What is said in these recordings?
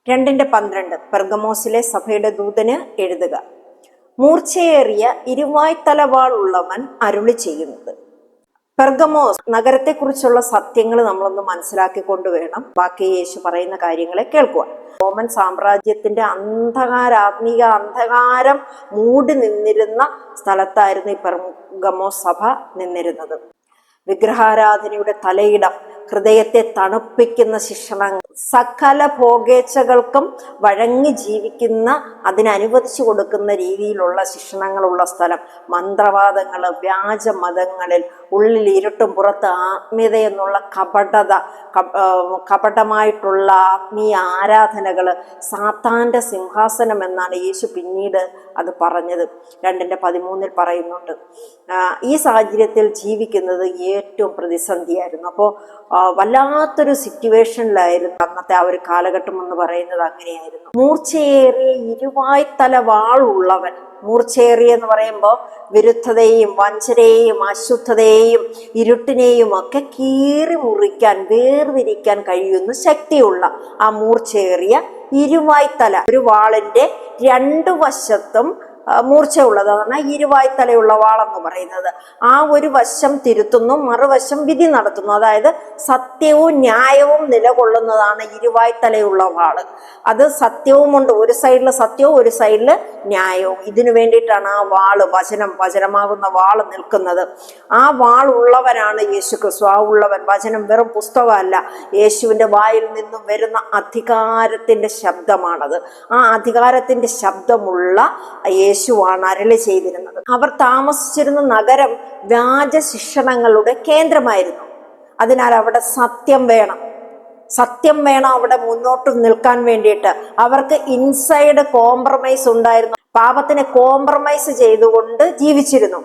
2:12 പെർഗമോസിലെ സഭയുടെ ദൂതന് എഴുതുക. മൂർച്ചയേറിയ ഇരുവായ്ത്തലവാൾ ഉള്ളവൻ അരുളി ചെയ്യുന്നത്. പെർഗമോസ് നഗരത്തെക്കുറിച്ചുള്ള സത്യങ്ങൾ നമ്മളൊന്ന് മനസ്സിലാക്കിക്കൊണ്ട് വേണം ബാക്കി യേശു പറയുന്ന കാര്യങ്ങളെ കേൾക്കുവാൻ. റോമൻ സാമ്രാജ്യത്തിന്റെ ആത്മീക അന്ധകാരം മൂടി നിന്നിരുന്ന സ്ഥലത്തായിരുന്നു ഈ പെർഗമോസ് സഭ നിന്നിരുന്നത്. വിഗ്രഹാരാധനയുടെ തലയിടം, ഹൃദയത്തെ തണുപ്പിക്കുന്ന ശിക്ഷണങ്ങൾ, സകല ഭോഗേച്ഛകൾക്കും വഴങ്ങി ജീവിക്കുന്ന, അതിനനുവദിച്ചു കൊടുക്കുന്ന രീതിയിലുള്ള ശിക്ഷണങ്ങളുള്ള സ്ഥലം, മന്ത്രവാദങ്ങൾ, വ്യാജ മതങ്ങളിൽ, ഉള്ളിൽ ഇരുട്ടും പുറത്ത് ആത്മീയത എന്നുള്ള കപടമായിട്ടുള്ള ആത്മീയ ആരാധനകൾ, സാത്താന്റെ സിംഹാസനം എന്നാണ് യേശു പിന്നീട് അത് പറഞ്ഞത്. 2:13 പറയുന്നുണ്ട്. ഈ സാഹചര്യത്തിൽ ജീവിക്കുന്നത് ഏറ്റവും പ്രതിസന്ധിയായിരുന്നു. അപ്പോൾ വല്ലാത്തൊരു സിറ്റുവേഷനിലായിരുന്നു അന്നത്തെ ആ ഒരു കാലഘട്ടം എന്ന് പറയുന്നത്. അങ്ങനെയായിരുന്നു. മൂർച്ചയേറിയ ഇരുവായ്ത്തല വാളുള്ളവൻ. മൂർച്ചയേറിയ എന്ന് പറയുമ്പോൾ വിരുദ്ധതയെയും വഞ്ചനയെയും അശുദ്ധതയെയും ഇരുട്ടിനെയും ഒക്കെ കീറി മുറിക്കാൻ, വേർതിരിക്കാൻ കഴിയുന്ന ശക്തിയുള്ള ആ മൂർച്ചയേറിയ ഇരുവായ്ത്തല, ഒരു വാളിന്റെ രണ്ടു വശത്തും മൂർച്ചയുള്ളതാണ് ഇരുവായ്ത്തലയുള്ള വാളെന്ന് പറയുന്നത്. ആ ഒരു വശം തിരുത്തുന്നു, മറുവശം വിധി നടത്തുന്നു. അതായത് സത്യവും ന്യായവും നിലകൊള്ളുന്നതാണ് ഇരുവായ്ത്തലയുള്ള വാള്. അത് സത്യവുമുണ്ട്, ഒരു സൈഡില് സത്യവും ഒരു സൈഡില് ന്യായവും. ഇതിനു വേണ്ടിയിട്ടാണ് ആ വാള്, വചനമാകുന്ന വാള് നിൽക്കുന്നത്. ആ വാൾ ഉള്ളവനാണ് യേശു ക്രിസ്തു. ആ ഉള്ളവൻ, വചനം വെറും പുസ്തകമല്ല, യേശുവിന്റെ വായിൽ നിന്നും വരുന്ന അധികാരത്തിന്റെ ശബ്ദമാണത്. ആ അധികാരത്തിന്റെ ശബ്ദമുള്ള യേശുവാണ് അരുളി ചെയ്തിരുന്നത്. അവർ താമസിച്ചിരുന്ന നഗരം വ്യാജ ശിക്ഷണങ്ങളുടെ കേന്ദ്രമായിരുന്നു. അതിനാൽ അവിടെ സത്യം വേണം അവിടെ മുന്നോട്ട് നിൽക്കാൻ വേണ്ടിയിട്ട്. അവർക്ക് ഇൻസൈഡ് കോംപ്രമൈസ് ഉണ്ടായിരുന്നു. പാപത്തിനെ കോംപ്രമൈസ് ചെയ്തുകൊണ്ട് ജീവിച്ചിരുന്നു.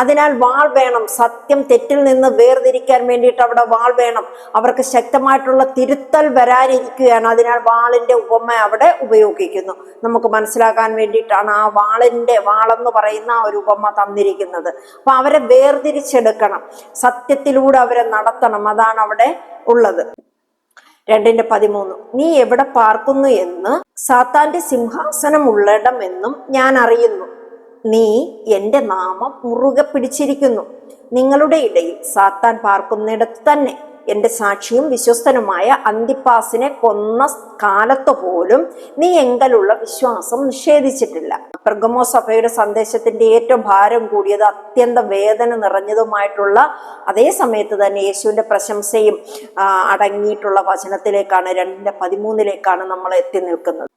അതിനാൽ വാൾ വേണം. സത്യം തെറ്റിൽ നിന്ന് വേർതിരിക്കാൻ വേണ്ടിയിട്ട് അവിടെ വാൾ വേണം. അവർക്ക് ശക്തമായിട്ടുള്ള തിരുത്തൽ വരാനിരിക്കുകയാണ്. അതിനാൽ വാളിന്റെ ഉപമ അവിടെ ഉപയോഗിക്കുന്നു. നമുക്ക് മനസ്സിലാക്കാൻ വേണ്ടിയിട്ടാണ് ആ വാളെന്ന് പറയുന്ന ഒരു ഉപമ തന്നിരിക്കുന്നത്. അപ്പൊ അവരെ വേർതിരിച്ചെടുക്കണം, സത്യത്തിലൂടെ അവരെ നടത്തണം. അതാണ് അവിടെ ഉള്ളത്. 2:13 നീ എവിടെ പാർക്കുന്നു എന്ന് സാത്താന്റെ സിംഹാസനം ഉള്ളിടമെന്നും ഞാൻ അറിയുന്നു. നീ എന്റെ നാമം മുറുകെ പിടിച്ചിരിക്കുന്നു. നിങ്ങളുടെ ഇടയിൽ സാത്താൻ പാർക്കുന്നിടത്ത് തന്നെ എന്റെ സാക്ഷിയും വിശ്വസ്തനുമായ അന്തിപ്പാസിനെ കൊന്ന കാലത്ത് പോലും നീ എങ്കലുള്ള വിശ്വാസം നിഷേധിച്ചിട്ടില്ല. പെർഗമോസ് സഭയുടെ സന്ദേശത്തിന്റെ ഏറ്റവും ഭാരം കൂടിയത്, അത്യന്ത വേദന നിറഞ്ഞതുമായിട്ടുള്ള, അതേ സമയത്ത് തന്നെ യേശുവിന്റെ പ്രശംസയും അടങ്ങിയിട്ടുള്ള വചനത്തിലേക്കാണ്, 2:13 നമ്മൾ എത്തി നിൽക്കുന്നത്.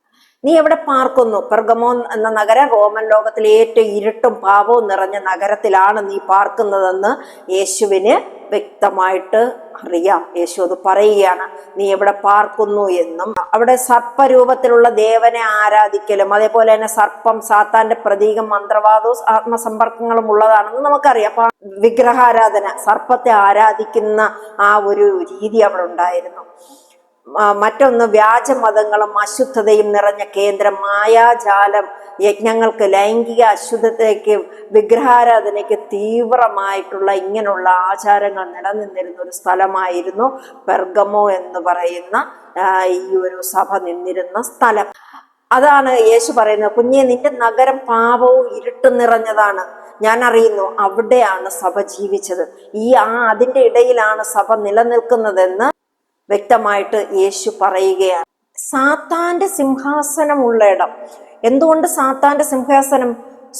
നീ എവിടെ പാർക്കുന്നു? പെർഗമോൻ എന്ന നഗരം റോമൻ ലോകത്തിലെ ഏറ്റവും ഇരുട്ടും പാപവും നിറഞ്ഞ നഗരത്തിലാണ് നീ പാർക്കുന്നതെന്ന് യേശുവിന് വ്യക്തമായിട്ട് അറിയാം. യേശു അത് പറയുകയാണ്, നീ എവിടെ പാർക്കുന്നു എന്നും. അവിടെ സർപ്പരൂപത്തിലുള്ള ദേവനെ ആരാധിക്കലും, അതേപോലെ തന്നെ സർപ്പം സാത്താന്റെ പ്രതീകം, മന്ത്രവാദവും ആത്മസമ്പർക്കങ്ങളും ഉള്ളതാണെന്ന് നമുക്കറിയാം. അപ്പൊ വിഗ്രഹാരാധന, സർപ്പത്തെ ആരാധിക്കുന്ന ആ ഒരു രീതി അവിടെ ഉണ്ടായിരുന്നു. മറ്റൊന്ന് വ്യാജമതങ്ങളും അശുദ്ധതയും നിറഞ്ഞ കേന്ദ്രം, മായാജാലം, യജ്ഞങ്ങൾക്ക്, ലൈംഗിക അശുദ്ധതയ്ക്ക്, വിഗ്രഹാരാധനയ്ക്ക് തീവ്രമായിട്ടുള്ള ഇങ്ങനെയുള്ള ആചാരങ്ങൾ നിലനിന്നിരുന്ന ഒരു സ്ഥലമായിരുന്നു പെർഗമോ എന്ന് പറയുന്ന ഈ ഒരു സഭ നിന്നിരുന്ന സ്ഥലം. അതാണ് യേശു പറയുന്നത്, കുഞ്ഞെ നിന്റെ നഗരം പാപവും ഇരുട്ടും നിറഞ്ഞതാണ്, ഞാൻ അറിയുന്നു. അവിടെയാണ് സഭ ജീവിച്ചത്. അതിന്റെ ഇടയിലാണ് സഭ നിലനിൽക്കുന്നതെന്ന് വ്യക്തമായിട്ട് യേശു പറയുകയാണ്. സാത്താന്റെ സിംഹാസനമുള്ള ഇടം. എന്തുകൊണ്ട് സാത്താന്റെ സിംഹാസനം?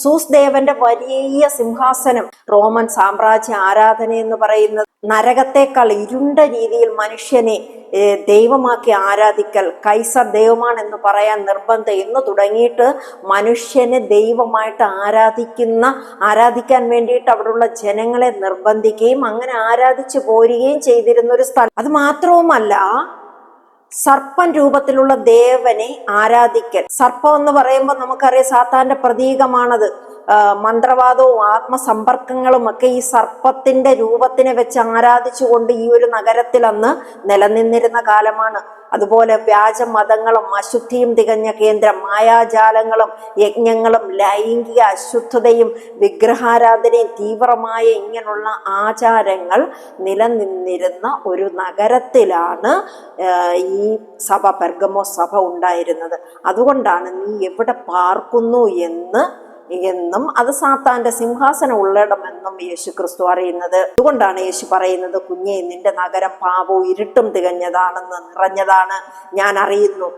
സൂസ് ദേവന്റെ വലിയ സിംഹാസനം. റോമൻ സാമ്രാജ്യ ആരാധന എന്ന് പറയുന്നത് നരകത്തെക്കാൾ ഇരുണ്ട രീതിയിൽ മനുഷ്യനെ ദൈവമാക്കി ആരാധിക്കൽ, കൈസർ ദൈവമാണെന്ന് പറയാൻ നിർബന്ധം എന്ന് തുടങ്ങിയിട്ട് മനുഷ്യനെ ദൈവമായിട്ട് ആരാധിക്കാൻ വേണ്ടിയിട്ട് അവിടെയുള്ള ജനങ്ങളെ നിർബന്ധിക്കുകയും അങ്ങനെ ആരാധിച്ചു പോരുകയും ചെയ്തിരുന്ന ഒരു സ്ഥലം. അത് മാത്രവുമല്ല, സർപ്പൻ രൂപത്തിലുള്ള ദേവനെ ആരാധിക്കൽ. സർപ്പം എന്ന് പറയുമ്പോൾ നമുക്കറിയാം സാത്താന്റെ പ്രതീകമാണത്. മന്ത്രവാദവും ആത്മസമ്പർക്കങ്ങളും ഒക്കെ ഈ സർപ്പത്തിന്റെ രൂപത്തിനെ വെച്ച് ആരാധിച്ചുകൊണ്ട് ഈ ഒരു നഗരത്തിൽ അന്ന് നിലനിന്നിരുന്ന കാലമാണ്. അതുപോലെ വ്യാജ മതങ്ങളും അശുദ്ധിയും തികഞ്ഞ കേന്ദ്രം, മായാജാലങ്ങളും യജ്ഞങ്ങളും ലൈംഗിക അശുദ്ധതയും വിഗ്രഹാരാധനയും തീവ്രമായ ഇങ്ങനെയുള്ള ആചാരങ്ങൾ നിലനിന്നിരുന്ന ഒരു നഗരത്തിലാണ് ഈ സഭ, പെർഗമോ സഭ ഉണ്ടായിരുന്നത്. അതുകൊണ്ടാണ് നീ എവിടെ പാർക്കുന്നു എന്നും അത് സാത്താന്റെ സിംഹാസനം ഉള്ളിടമെന്നും യേശു ക്രിസ്തു അറിയുന്നത്. അതുകൊണ്ടാണ് യേശു പറയുന്നത്, കുഞ്ഞെ, നിന്റെ നഗരം പാപവും ഇരുട്ടും തികഞ്ഞതാണെന്ന്, നിറഞ്ഞതാണ്, ഞാൻ അറിയുന്നു.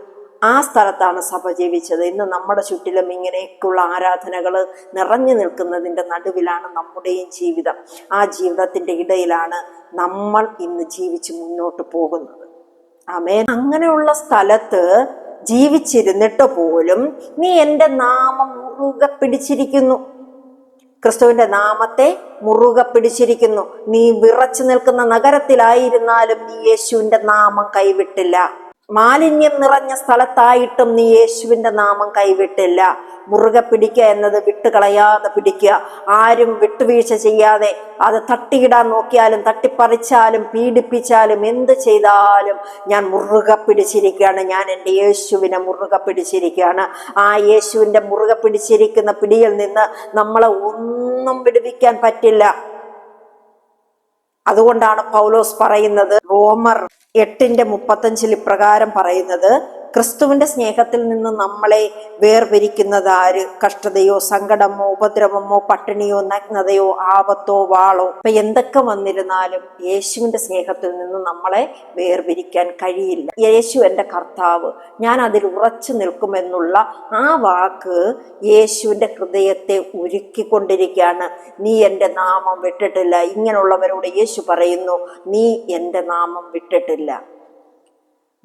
ആ സ്ഥലത്താണ് സഭ ജീവിച്ചത്. ഇന്ന് നമ്മുടെ ചുറ്റിലും ഇങ്ങനെയൊക്കെയുള്ള ആരാധനകൾ നിറഞ്ഞു നിൽക്കുന്നതിൻ്റെ നടുവിലാണ് നമ്മുടെയും ജീവിതം. ആ ജീവിതത്തിൻ്റെ ഇടയിലാണ് നമ്മൾ ഇന്ന് ജീവിച്ച് മുന്നോട്ട് പോകുന്നത്. ആമേൻ. അങ്ങനെയുള്ള സ്ഥലത്ത് ജീവിച്ചിരുന്നിട്ട് പോലും നീ എൻ്റെ നാമം മുറുകെ പിടിച്ചിരിക്കുന്നു, ക്രിസ്തുവിന്റെ നാമത്തെ മുറുകെ പിടിച്ചിരിക്കുന്നു. നീ വിറച്ചു നിൽക്കുന്ന നഗരത്തിലായിരുന്നാലും നീ യേശുവിന്റെ നാമം കൈവിട്ടില്ല. മാലിന്യം നിറഞ്ഞ സ്ഥലത്തായിട്ടും നീ യേശുവിന്റെ നാമം കൈവിട്ടില്ല. മുറുകെ പിടിക്കുക എന്നത് വിട്ടുകളയാതെ പിടിക്കുക. ആരും വിട്ടുവീഴ്ച ചെയ്യാതെ അത് തട്ടിയിടാൻ നോക്കിയാലും തട്ടിപ്പറിച്ചാലും പീഡിപ്പിച്ചാലും എന്ത് ചെയ്താലും ഞാൻ മുറുകെ പിടിച്ചിരിക്കുകയാണ്. ഞാൻ എൻ്റെ യേശുവിനെ മുറുകെ പിടിച്ചിരിക്കുകയാണ്. ആ യേശുവിൻ്റെ മുറുകെ പിടിച്ചിരിക്കുന്ന പിടിയിൽ നിന്ന് നമ്മളെ ഒന്നും വിടുവിക്കാൻ പറ്റില്ല. അതുകൊണ്ടാണ് പൗലോസ് പറയുന്നത്, റോമർ 8:35 ഇപ്രകാരം പറയുന്നത്, ക്രിസ്തുവിന്റെ സ്നേഹത്തിൽ നിന്ന് നമ്മളെ വേർപിരിക്കുന്നത് ആര്? കഷ്ടതയോ സങ്കടമോ ഉപദ്രവമോ പട്ടിണിയോ നഗ്നതയോ ആപത്തോ വാളോ. ഇപ്പൊ എന്തൊക്കെ വന്നിരുന്നാലും യേശുവിന്റെ സ്നേഹത്തിൽ നിന്ന് നമ്മളെ വേർപിരിക്കാൻ കഴിയില്ല. യേശു എൻ്റെ കർത്താവ്, ഞാൻ അതിൽ ഉറച്ചു നിൽക്കുമെന്നുള്ള ആ വാക്ക് യേശുവിന്റെ ഹൃദയത്തെ ഉരുക്കിക്കൊണ്ടിരിക്കുകയാണ്. നീ എൻ്റെ നാമം വിട്ടിട്ടില്ല. ഇങ്ങനെയുള്ളവരോട് യേശു പറയുന്നു, നീ എൻ്റെ നാമം വിട്ടിട്ടില്ല,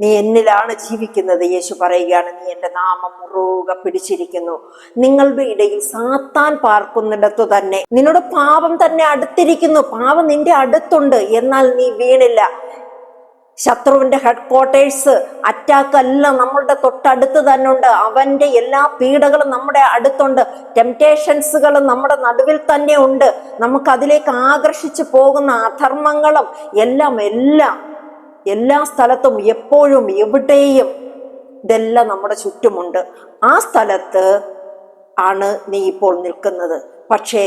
നീ എന്നിലാണ് ജീവിക്കുന്നത്. യേശു പറയുകയാണ്, നീ എൻ്റെ നാമം മുറുകെ പിടിച്ചിരിക്കുന്നു. നിങ്ങളുടെ ഇടയിൽ സാത്താൻ പാർക്കുന്നിടത്തു തന്നെ നിന്നോട് പാപം തന്നെ അടുത്തിരിക്കുന്നു. പാപം നിന്റെ അടുത്തുണ്ട്, എന്നാൽ നീ വീണില്ല. ശത്രുവിന്റെ ഹെഡ്ക്വാർട്ടേഴ്സ്, അറ്റാക്ക് എല്ലാം നമ്മളുടെ തൊട്ടടുത്ത് തന്നെ ഉണ്ട്. അവന്റെ എല്ലാ പീഡകളും നമ്മുടെ അടുത്തുണ്ട്. ടെംപ്റ്റേഷൻസുകളും നമ്മുടെ നടുവിൽ തന്നെ ഉണ്ട്. നമുക്ക് അതിലേക്ക് ആകർഷിച്ചു പോകുന്ന അധർമ്മങ്ങളും എല്ലാ സ്ഥലത്തും എപ്പോഴും എവിടെയും ഇതെല്ലാം നമ്മുടെ ചുറ്റുമുണ്ട്. ആ സ്ഥലത്ത് ആണ് നീ ഇപ്പോൾ നിൽക്കുന്നത്. പക്ഷേ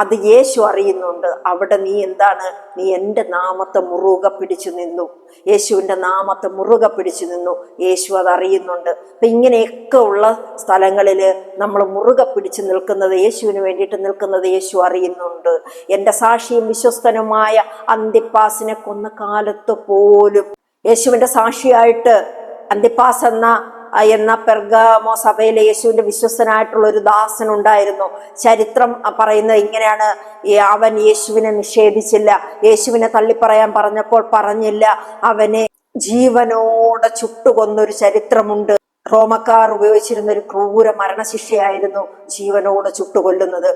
അത് യേശു അറിയുന്നുണ്ട്. അവിടെ നീ എന്താണ്? നീ എൻ്റെ നാമത്തെ മുറുകെ പിടിച്ചു നിന്നു. യേശുവിൻ്റെ നാമത്തെ മുറുകെ പിടിച്ചു നിന്നു. യേശു അത് അറിയുന്നുണ്ട്. അപ്പം ഇങ്ങനെയൊക്കെ ഉള്ള സ്ഥലങ്ങളിൽ നമ്മൾ മുറുകെ പിടിച്ചു നിൽക്കുന്നത്, യേശുവിന് വേണ്ടിയിട്ട് നിൽക്കുന്നത് യേശു അറിയുന്നുണ്ട്. എൻ്റെ സാക്ഷിയും വിശ്വസ്തനുമായ അന്തിപ്പാസിനെ കൊന്ന കാലത്ത് പോലും യേശുവിൻ്റെ സാക്ഷിയായിട്ട് അന്തിപ്പാസ് എന്ന പെർഗമോ സഭയിലെ യേശുവിന്റെ വിശ്വസ്തനായിട്ടുള്ള ഒരു ദാസൻ ഉണ്ടായിരുന്നു. ചരിത്രം പറയുന്നത് ഇങ്ങനെയാണ്, അവൻ യേശുവിനെ നിഷേധിച്ചില്ല. യേശുവിനെ തള്ളിപ്പറയാൻ പറഞ്ഞപ്പോൾ പറഞ്ഞില്ല. അവനെ ജീവനോടെ ചുട്ടുകൊന്നൊരു ചരിത്രമുണ്ട്. റോമക്കാർ ഉപയോഗിച്ചിരുന്ന ഒരു ക്രൂര മരണശിക്ഷയായിരുന്നു ജീവനോട് ചുട്ടുകൊല്ലുന്നത്.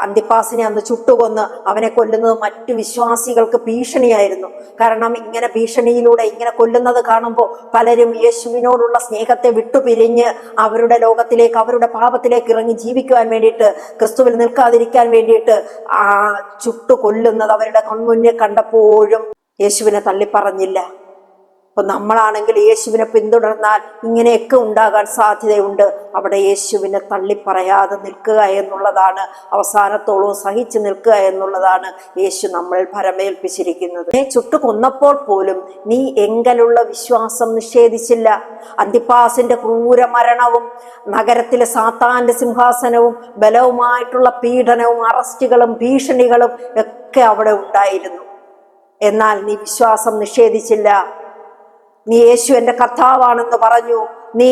അന്തിപ്പാസിനെ അന്ന് ചുട്ടുകൊന്ന് അവനെ കൊല്ലുന്നത് മറ്റു വിശ്വാസികൾക്ക് ഭീഷണിയായിരുന്നു. കാരണം ഇങ്ങനെ ഭീഷണിയിലൂടെ ഇങ്ങനെ കൊല്ലുന്നത് കാണുമ്പോൾ പലരും യേശുവിനോടുള്ള സ്നേഹത്തെ വിട്ടുപിരിഞ്ഞ് അവരുടെ ലോകത്തിലേക്ക്, അവരുടെ പാപത്തിലേക്ക് ഇറങ്ങി ജീവിക്കുവാൻ വേണ്ടിയിട്ട്, ക്രിസ്തുവിൽ നിൽക്കാതിരിക്കാൻ വേണ്ടിയിട്ട് ചുട്ടുകൊല്ലുന്നത് അവരുടെ കൺമുന്നിൽ കണ്ടപ്പോഴും യേശുവിനെ തള്ളിപ്പറഞ്ഞില്ല. അപ്പൊ നമ്മളാണെങ്കിൽ യേശുവിനെ പിന്തുടർന്നാൽ ഇങ്ങനെയൊക്കെ ഉണ്ടാകാൻ സാധ്യതയുണ്ട്. അവിടെ യേശുവിനെ തള്ളിപ്പറയാതെ നിൽക്കുക എന്നുള്ളതാണ്, അവസാനത്തോളം സഹിച്ചു നിൽക്കുക എന്നുള്ളതാണ് യേശു നമ്മളിൽ ഭരമേൽപ്പിച്ചിരിക്കുന്നത്. ചുട്ടുകൊന്നപ്പോൾ പോലും നീ എങ്കലുള്ള വിശ്വാസം നിഷേധിച്ചില്ല. അന്തിപ്പാസിന്റെ ക്രൂര മരണവും നഗരത്തിലെ സാത്താന്റെ സിംഹാസനവും ബലവുമായിട്ടുള്ള പീഡനവും അറസ്റ്റുകളും ഭീഷണികളും ഒക്കെ അവിടെ ഉണ്ടായിരുന്നു. എന്നാൽ നീ വിശ്വാസം നിഷേധിച്ചില്ല. നീ യേശു എൻ്റെ കർത്താവാണെന്ന് പറഞ്ഞു. നീ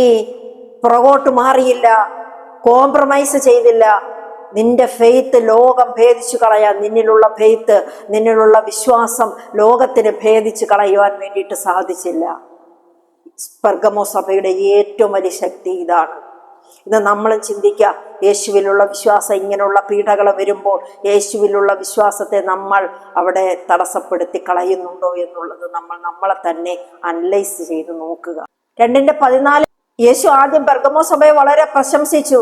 പുറകോട്ട് മാറിയില്ല, കോംപ്രമൈസ് ചെയ്തില്ല. നിന്റെ ഫെയ്ത്ത് ലോകം ഭേദിച്ചു കളയാൻ, നിന്നിലുള്ള ഫെയ്ത്ത്, നിന്നിലുള്ള വിശ്വാസം ലോകത്തിന് ഭേദിച്ചു കളയുവാൻ വേണ്ടിയിട്ട് സാധിച്ചില്ല. പെർഗമോ സഭയുടെ ഏറ്റവും വലിയ ശക്തി ഇതാണ്. ഇത് നമ്മളും ചിന്തിക്കുക. യേശുവിലുള്ള വിശ്വാസം ഇങ്ങനെയുള്ള പീഡകൾ വരുമ്പോൾ യേശുവിലുള്ള വിശ്വാസത്തെ നമ്മൾ അവിടെ തടസ്സപ്പെടുത്തി കളയുന്നുണ്ടോ എന്നുള്ളത് നമ്മളെ തന്നെ അനലൈസ് ചെയ്ത് നോക്കുക. 2:14 യേശു ആദ്യം പെർഗമോ സഭയെ വളരെ പ്രശംസിച്ചു.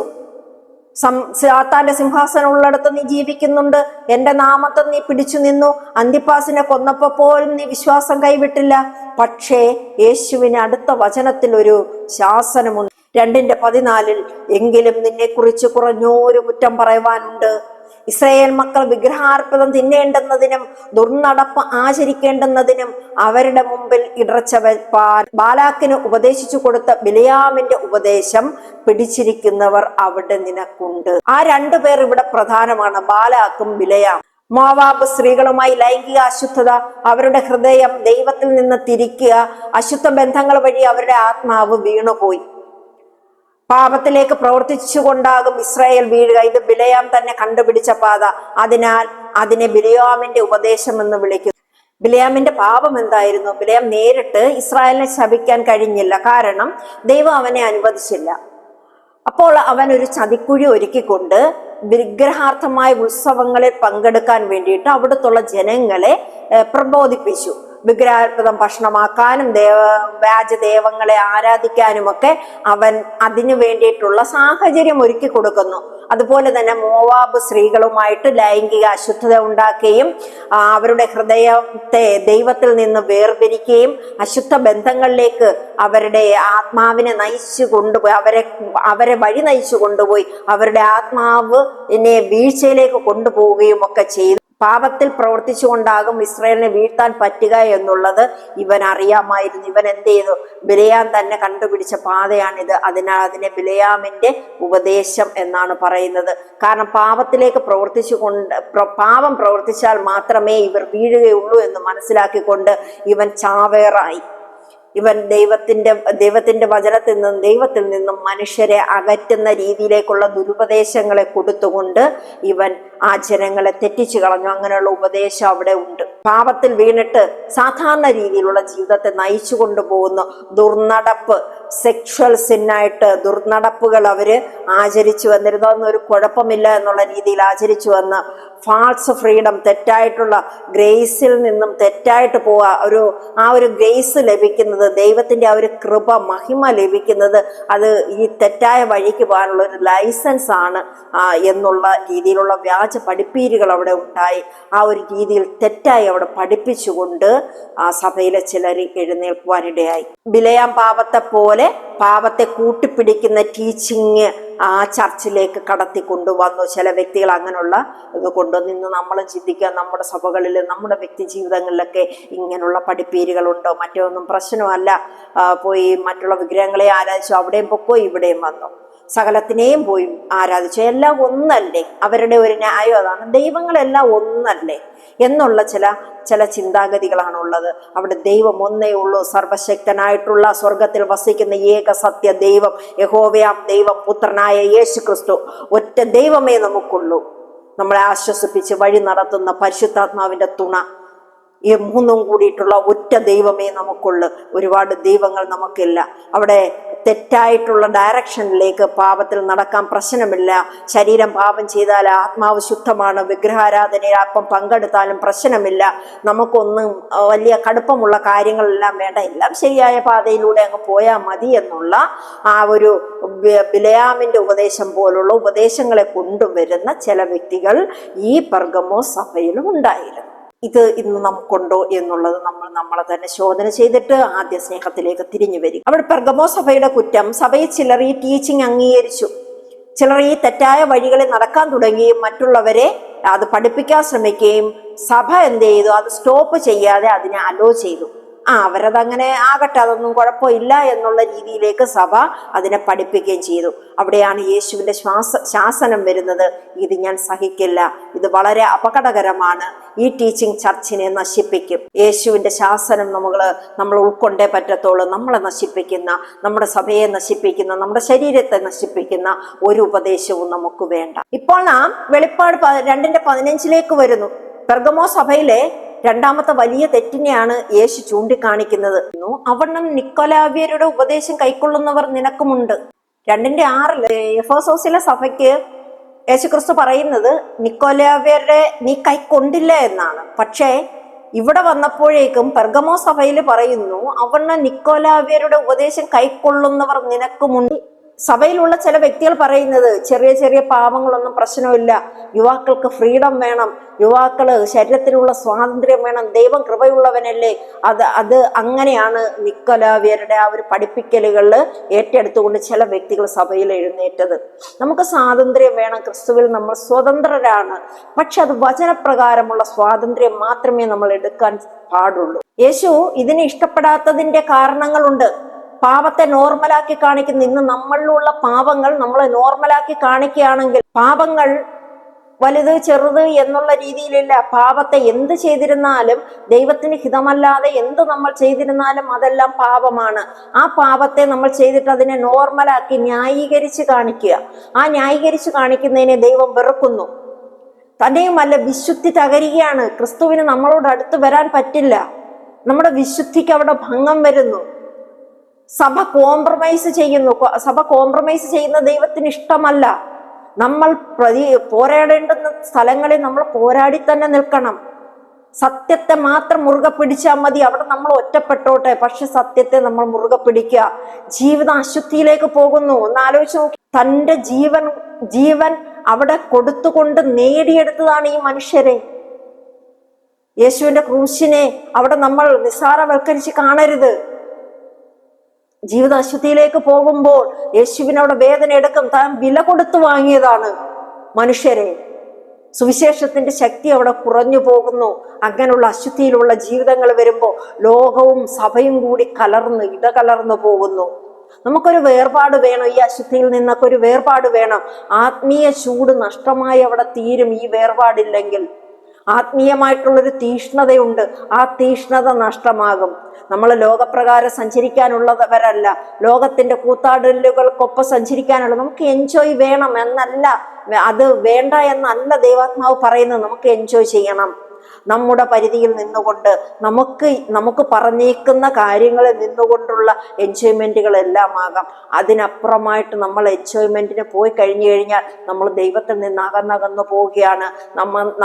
സാത്താന്റെ സിംഹാസനം ഉള്ളിടത്ത് നീ ജീവിക്കുന്നുണ്ട്, എന്റെ നാമത്തെ നീ പിടിച്ചു നിന്നു, അന്തിപ്പാസിനെ കൊന്നപ്പോ പോലും നീ വിശ്വാസം കൈവിട്ടില്ല. പക്ഷേ യേശുവിന് അടുത്ത വചനത്തിൽ ഒരു ശാസനമുണ്ട്. 2:14 എങ്കിലും നിന്നെ കുറിച്ച് കുറഞ്ഞൊരു കുറ്റം പറയുവാനുണ്ട്. ഇസ്രായേൽ മക്കൾ വിഗ്രഹാർപ്പിതം തിന്നേണ്ടുന്നതിനും ദുർനടപ്പ് ആചരിക്കേണ്ടുന്നതിനും അവരുടെ മുമ്പിൽ ഇടർച്ച വെപ്പാൻ ബാലാക്കിന് ഉപദേശിച്ചു കൊടുത്ത ബിലയാമിന്റെ ഉപദേശം പിടിച്ചിരിക്കുന്നവർ അവിടെ നിനക്കുണ്ട്. ആ 2 പേർ ഇവിടെ പ്രധാനമാണ്, ബാലാക്കും ബിലയാം. മോവാബ് സ്ത്രീകളുമായി ലൈംഗിക അശുദ്ധത, അവരുടെ ഹൃദയം ദൈവത്തിൽ നിന്ന് തിരിക്കുക, അശുദ്ധ ബന്ധങ്ങൾ വഴി അവരുടെ ആത്മാവ് വീണുപോയി. പാപത്തിലേക്ക് പ്രവർത്തിച്ചുകൊണ്ടാകും ഇസ്രായേൽ വീഴുക. ഇത് ബിലയാം തന്നെ കണ്ടുപിടിച്ച പാത. അതിനാൽ അതിനെ ബിലയാമിന്റെ ഉപദേശം എന്ന് വിളിക്കുന്നു. ബിലയാമിന്റെ പാപം എന്തായിരുന്നു? ബിലയാം നേരിട്ട് ഇസ്രായേലിനെ ശപിക്കാൻ കഴിഞ്ഞില്ല, കാരണം ദൈവം അവനെ അനുവദിച്ചില്ല. അപ്പോൾ അവൻ ഒരു ചതിക്കുഴി ഒരുക്കിക്കൊണ്ട് വിഗ്രഹാർത്ഥമായ ഉത്സവങ്ങളിൽ പങ്കെടുക്കാൻ വേണ്ടിയിട്ട് അവിടുത്തുള്ള ജനങ്ങളെ പ്രബോധിപ്പിച്ചു. വിഗ്രഹാർപ്പിതം ഭക്ഷണമാക്കാനും വ്യാജദേവങ്ങളെ ആരാധിക്കാനുമൊക്കെ അവൻ അതിനു വേണ്ടിയിട്ടുള്ള സാഹചര്യം ഒരുക്കി കൊടുക്കുന്നു. അതുപോലെ തന്നെ മോവാബ് സ്ത്രീകളുമായിട്ട് ലൈംഗിക അശുദ്ധത ഉണ്ടാക്കുകയും അവരുടെ ഹൃദയത്തെ ദൈവത്തിൽ നിന്ന് വേർപിരിക്കുകയും അശുദ്ധ ബന്ധങ്ങളിലേക്ക് അവരുടെ ആത്മാവിനെ നയിച്ചു കൊണ്ടുപോയി, അവരെ വഴി നയിച്ചു കൊണ്ടുപോയി അവരുടെ ആത്മാവിനെ വീഴ്ചയിലേക്ക് കൊണ്ടുപോവുകയും ഒക്കെ ചെയ്തു. പാപത്തിൽ പ്രവർത്തിച്ചുകൊണ്ടാകും ഇസ്രായേലിനെ വീഴ്ത്താൻ പറ്റുക എന്നുള്ളത് ഇവൻ അറിയാമായിരുന്നു. ഇവൻ എന്ത് ചെയ്തു? ബിലയാം തന്നെ കണ്ടുപിടിച്ച പാതയാണിത്. അതിനാൽ അതിനെ ബിലയാമിന്റെ ഉപദേശം എന്നാണ് പറയുന്നത്. കാരണം പാപത്തിലേക്ക് പാപം പ്രവർത്തിച്ചാൽ മാത്രമേ ഇവർ വീഴുകയുള്ളൂ എന്ന് മനസ്സിലാക്കിക്കൊണ്ട് ഇവൻ ചാവേറായി. ഇവൻ ദൈവത്തിന്റെ ദൈവത്തിൽ നിന്നും മനുഷ്യരെ അകറ്റുന്ന രീതിയിലേക്കുള്ള ദുരുപദേശങ്ങളെ കൊടുത്തുകൊണ്ട് ഇവൻ ആ ജനങ്ങളെ തെറ്റിച്ചു കളഞ്ഞു. അങ്ങനെയുള്ള ഉപദേശം അവിടെ ഉണ്ട്. പാപത്തിൽ വീണിട്ട് സാധാരണ രീതിയിലുള്ള ജീവിതത്തെ നയിച്ചു കൊണ്ടുപോകുന്ന ദുർനടപ്പ്, സെക്ഷൽ സിന്നായിട്ട് ദുർനടപ്പുകൾ അവര് ആചരിച്ചു വന്നിരുന്നു. അതൊന്നും കുഴപ്പമില്ല എന്നുള്ള രീതിയിൽ ആചരിച്ചു വന്ന് ഫാൾസ് ഫ്രീഡം, തെറ്റായിട്ടുള്ള ഗ്രേസിൽ നിന്നും തെറ്റായിട്ട് പോവുക, ആ ഒരു ഗ്രേസ് ലഭിക്കുന്നത്, ദൈവത്തിന്റെ ആ ഒരു കൃപ, മഹിമ ലഭിക്കുന്നത് അത് ഈ തെറ്റായ വഴിക്ക് പോകാനുള്ള ഒരു ലൈസൻസ് ആണ് എന്നുള്ള രീതിയിലുള്ള വ്യാജ പഠിപ്പീരുകൾ അവിടെ ഉണ്ടായി. ആ ഒരു രീതിയിൽ തെറ്റായി അവിടെ പഠിപ്പിച്ചുകൊണ്ട് ആ സഭയിലെ ചിലർ എഴുന്നേൽക്കുവാനിടയായി. ബിലയാം പാപത്തെ പോലെ പാപത്തെ കൂട്ടിപ്പിടിക്കുന്ന ടീച്ചിങ് ആ ചർച്ചിലേക്ക് കടത്തി കൊണ്ടുവന്നു ചില വ്യക്തികൾ. അങ്ങനെയുള്ള ഇത് കൊണ്ടുവന്ന് ഇന്ന് നമ്മൾ ചിന്തിക്കുക, നമ്മുടെ സഭകളിൽ, നമ്മുടെ വ്യക്തി ജീവിതങ്ങളിലൊക്കെ ഇങ്ങനെയുള്ള പഠിപ്പീരുകളുണ്ടോ? മറ്റൊന്നും പ്രശ്നമല്ല. പോയി മറ്റുള്ള വിഗ്രഹങ്ങളെ ആരാധിച്ചു, അവിടെയും പൊക്കോ ഇവിടെയും വന്നു, സകലത്തിനെയും പോയി ആരാധിച്ചു. എല്ലാം ഒന്നല്ലേ? അവരുടെ ഒരു ന്യായം അതാണ്, ദൈവങ്ങളെല്ലാം ഒന്നല്ലേ എന്നുള്ള ചില ചിന്താഗതികളാണുള്ളത്. അവിടെ ദൈവം ഒന്നേ ഉള്ളൂ, സർവശക്തനായിട്ടുള്ള സ്വർഗത്തിൽ വസിക്കുന്ന ഏക സത്യ ദൈവം, യഹോവയാം ദൈവം, പുത്രനായ യേശു ക്രിസ്തു, ഒറ്റ ദൈവമേ നമുക്കുള്ളൂ. നമ്മളെ ആശ്വസിപ്പിച്ച് വഴി നടത്തുന്ന പരിശുദ്ധാത്മാവിന്റെ തുണ, ഈ 3 കൂടിയിട്ടുള്ള ഒറ്റ ദൈവമേ നമുക്കുള്ളൂ. ഒരുപാട് ദൈവങ്ങൾ നമുക്കില്ല. അവിടെ തെറ്റായിട്ടുള്ള ഡയറക്ഷനിലേക്ക് പാപത്തിൽ നടക്കാൻ പ്രശ്നമില്ല. ശരീരം പാപം ചെയ്താൽ ആത്മാവ് ശുദ്ധമാണ്. വിഗ്രഹാരാധനയിൽ അപ്പം പങ്കെടുത്താലും പ്രശ്നമില്ല. നമുക്കൊന്നും വലിയ കടുപ്പമുള്ള കാര്യങ്ങളെല്ലാം വേണ്ട, എല്ലാം ശരിയായ പാതയിലൂടെ അങ്ങ് പോയാൽ മതി എന്നുള്ള ആ ഒരു ബിലയാമിന്റെ ഉപദേശം പോലുള്ള ഉപദേശങ്ങളെ കൊണ്ടുവരുന്ന ചില വ്യക്തികൾ ഈ പെർഗമോസ് സഭയിലും ഉണ്ടായിരുന്നു. ഇത് ഇന്ന് നമുക്കുണ്ടോ എന്നുള്ളത് നമ്മളെ തന്നെ ശോധന ചെയ്തിട്ട് ആദ്യ സ്നേഹത്തിലേക്ക് തിരിഞ്ഞു വരിക. അവിടെ പെർഗമോസ് സഭയുടെ കുറ്റം, സഭയിൽ ചിലർ ഈ ടീച്ചിങ് അംഗീകരിച്ചു, ചിലർ ഈ തെറ്റായ വഴികളിൽ നടക്കാൻ തുടങ്ങുകയും മറ്റുള്ളവരെ അത് പഠിപ്പിക്കാൻ ശ്രമിക്കുകയും സഭ എന്ത് ചെയ്തു? അത് സ്റ്റോപ്പ് ചെയ്യാതെ അതിനെ അലോ ചെയ്തു. അവരതങ്ങനെ ആകട്ടെ, അതൊന്നും കുഴപ്പമില്ല എന്നുള്ള രീതിയിലേക്ക് സഭ അതിനെ പഠിപ്പിക്കുകയും ചെയ്തു. അവിടെയാണ് യേശുവിന്റെ ശാസനം വരുന്നത്. ഇത് ഞാൻ സഹിക്കില്ല, ഇത് വളരെ അപകടകരമാണ്, ഈ ടീച്ചിങ് ചർച്ചിനെ നശിപ്പിക്കും. യേശുവിന്റെ ശാസനം നമ്മൾ ഉൾക്കൊണ്ടേ പറ്റത്തുള്ളൂ. നമ്മളെ നശിപ്പിക്കുന്ന, നമ്മുടെ സഭയെ നശിപ്പിക്കുന്ന, നമ്മുടെ ശരീരത്തെ നശിപ്പിക്കുന്ന ഒരു ഉപദേശവും നമുക്ക് വേണ്ട. ഇപ്പോൾ നാം വെളിപ്പാട് 2:15 വരുന്നു. പെർഗമോസ് സഭയിലെ രണ്ടാമത്തെ വലിയ തെറ്റിനെയാണ് യേശു ചൂണ്ടിക്കാണിക്കുന്നത്. അവണ്ണം നിക്കോലാവ്യരുടെ ഉപദേശം കൈക്കൊള്ളുന്നവർ നിനക്കുമുണ്ട്. 2:6 എഫേസോസിലെ സഭയ്ക്ക് യേശുക്രിസ്തു പറയുന്നത് നിക്കോലാവ്യരുടെ നീ കൈക്കൊണ്ടില്ല എന്നാണ്. പക്ഷേ ഇവിടെ വന്നപ്പോഴേക്കും പെർഗമോസ് സഭയിൽ പറയുന്നു അവണ്ണം നിക്കോലാവ്യരുടെ ഉപദേശം കൈക്കൊള്ളുന്നവർ നിനക്കുമുണ്ട്. സഭയിലുള്ള ചില വ്യക്തികൾ പറയുന്നത് ചെറിയ ചെറിയ പാപങ്ങളൊന്നും പ്രശ്നമില്ല, യുവാക്കൾക്ക് ഫ്രീഡം വേണം, യുവാക്കള് ശരീരത്തിലുള്ള സ്വാതന്ത്ര്യം വേണം, ദൈവം കൃപയുള്ളവനല്ലേ. അത് അങ്ങനെയാണ് നിക്കോലാവ്യരുടെ ആ ഒരു പഠിപ്പിക്കലുകളിൽ ഏറ്റെടുത്തുകൊണ്ട് ചില വ്യക്തികൾ സഭയിൽ എഴുന്നേറ്റത്. നമുക്ക് സ്വാതന്ത്ര്യം വേണം, ക്രിസ്തുവിൽ നമ്മൾ സ്വതന്ത്രരാണ്. പക്ഷെ അത് വചനപ്രകാരമുള്ള സ്വാതന്ത്ര്യം മാത്രമേ നമ്മൾ എടുക്കാൻ പാടുള്ളൂ. യേശു ഇതിനെ ഇഷ്ടപ്പെടാത്തതിന്റെ കാരണങ്ങളുണ്ട്. പാപത്തെ നോർമലാക്കി കാണിക്കുന്ന, ഇന്ന് നമ്മളിലുള്ള പാപങ്ങൾ നമ്മളെ നോർമലാക്കി കാണിക്കുകയാണെങ്കിൽ, പാപങ്ങൾ വലുത് ചെറുത് എന്നുള്ള രീതിയിലില്ല. പാപത്തെ എന്ത് ചെയ്തിരുന്നാലും, ദൈവത്തിന് ഹിതമല്ലാതെ എന്ത് നമ്മൾ ചെയ്തിരുന്നാലും അതെല്ലാം പാപമാണ്. ആ പാപത്തെ നമ്മൾ ചെയ്തിട്ട് അതിനെ നോർമലാക്കി ന്യായീകരിച്ച് കാണിക്കുക. ആ ന്യായീകരിച്ച് കാണിക്കുന്നതിനെ ദൈവം വെറുക്കുന്നു. തന്നെയുമല്ല, വിശുദ്ധി തകരുകയാണ്. ക്രിസ്തുവിന് നമ്മളോട് അടുത്ത് വരാൻ പറ്റില്ല. നമ്മുടെ വിശുദ്ധിക്ക് അവിടെ ഭംഗം വരുന്നു. സഭ കോംപ്രമൈസ് ചെയ്യുന്നു. സഭ കോംപ്രമൈസ് ചെയ്യുന്ന ദൈവത്തിന് ഇഷ്ടമല്ല. നമ്മൾ പോരാടേണ്ടുന്ന സ്ഥലങ്ങളിൽ നമ്മൾ പോരാടി തന്നെ നിൽക്കണം. സത്യത്തെ മാത്രം മുറുകെ പിടിച്ചാൽ മതി. അവിടെ നമ്മൾ ഒറ്റപ്പെട്ടോട്ടെ, പക്ഷെ സത്യത്തെ നമ്മൾ മുറുകെ പിടിക്കുക. ജീവിതം അശുദ്ധിയിലേക്ക് പോകുന്നു. ഒന്ന് ആലോചിച്ച് നോക്കി. തൻ്റെ ജീവൻ അവിടെ കൊടുത്തുകൊണ്ട് നേടിയെടുത്തതാണ് ഈ മനുഷ്യരെ. യേശുവിന്റെ ക്രൂശിനെ അവിടെ നമ്മൾ നിസ്സാരവൽക്കരിച്ച് കാണരുത്. ജീവിത അശുദ്ധിയിലേക്ക് പോകുമ്പോൾ യേശുവിനവിടെ വേദന എടുക്കും. താൻ വില കൊടുത്തു വാങ്ങിയതാണ് മനുഷ്യരെ. സുവിശേഷത്തിന്റെ ശക്തി അവിടെ കുറഞ്ഞു പോകുന്നു. അങ്ങനെയുള്ള അശുദ്ധിയിലുള്ള ജീവിതങ്ങൾ വരുമ്പോൾ ലോകവും സഭയും കൂടി ഇടകലർന്നു പോകുന്നു. നമുക്കൊരു വേർപാട് വേണം. ഈ അശുദ്ധിയിൽ നിന്നൊക്കെ ഒരു വേർപാട് വേണം. ആത്മീയ ചൂട് നഷ്ടമായി അവിടെ തീരും ഈ വേർപാടില്ലെങ്കിൽ. ആത്മീയമായിട്ടുള്ളൊരു തീഷ്ണതയുണ്ട്, ആ തീഷ്ണത നഷ്ടമാകും. നമ്മൾ ലോകപ്രകാരം സഞ്ചരിക്കാനുള്ളവരല്ല, ലോകത്തിന്റെ കൂത്താടലുകൾക്കൊപ്പം സഞ്ചരിക്കാനുള്ള. നമുക്ക് എൻജോയ് വേണം എന്നല്ല, അത് വേണ്ട എന്നല്ല ദൈവാത്മാവ് പറയുന്നത്. നമുക്ക് എൻജോയ് ചെയ്യണം. നമ്മുടെ പരിധിയിൽ നിന്നുകൊണ്ട് നമുക്ക് പറഞ്ഞേക്കുന്ന കാര്യങ്ങളിൽ നിന്നുകൊണ്ടുള്ള എൻജോയ്മെന്റുകളെല്ലാം ആകാം. അതിനപ്പുറമായിട്ട് നമ്മൾ എൻജോയ്മെന്റിന് പോയി കഴിഞ്ഞാൽ നമ്മൾ ദൈവത്തിൽ നിന്ന് അകന്നകന്നു പോവുകയാണ്.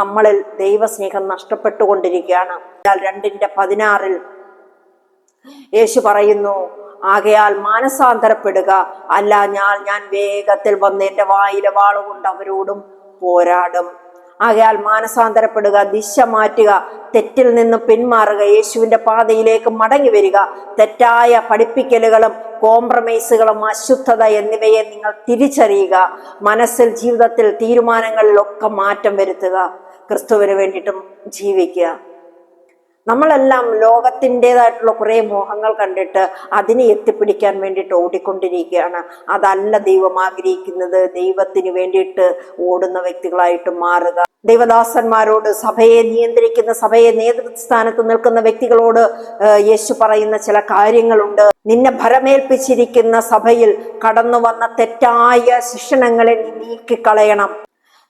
നമ്മളിൽ ദൈവസ്നേഹം നഷ്ടപ്പെട്ടുകൊണ്ടിരിക്കുകയാണ്. 2:16 യേശു പറയുന്നു, ആകയാൽ മാനസാന്തരപ്പെടുക, അല്ല ഞാൻ വേഗത്തിൽ വന്ന് എന്റെ വായിലെ വാളുകൊണ്ട് അവരോടും പോരാടും. ആകയാൽ മാനസാന്തരപ്പെടുക, ദിശ മാറ്റുക, തെറ്റിൽ നിന്ന് പിന്മാറുക, യേശുവിന്റെ പാതയിലേക്ക് മടങ്ങി വരിക. തെറ്റായ പഠിപ്പിക്കലുകളും കോംപ്രമൈസുകളും അശുദ്ധത എന്നിവയെ നിങ്ങൾ തിരിച്ചറിയുക. മനസ്സിൽ, ജീവിതത്തിൽ, തീരുമാനങ്ങളിലൊക്കെ മാറ്റം വരുത്തുക. ക്രിസ്തുവിന് വേണ്ടിയിട്ടും ജീവിക്കുക. നമ്മളെല്ലാം ലോകത്തിൻ്റെതായിട്ടുള്ള കുറേ മോഹങ്ങൾ കണ്ടിട്ട് അതിനെ എത്തിപ്പിടിക്കാൻ വേണ്ടിയിട്ട് ഓടിക്കൊണ്ടിരിക്കുകയാണ്. അതല്ല ദൈവം ആഗ്രഹിക്കുന്നത്. ദൈവത്തിന് വേണ്ടിയിട്ട് ഓടുന്ന വ്യക്തികളായിട്ട് മാറുക. ദൈവദാസന്മാരോട്, സഭയെ നിയന്ത്രിക്കുന്ന, സഭയെ നേതൃസ്ഥാനത്ത് നിൽക്കുന്ന വ്യക്തികളോട് യേശു പറയുന്ന ചില കാര്യങ്ങളുണ്ട്. നിന്നെ ഭരമേൽപ്പിച്ചിരിക്കുന്ന സഭയിൽ കടന്നു വന്ന തെറ്റായ ശിക്ഷണങ്ങളെ നീ നീക്കിക്കളയണം.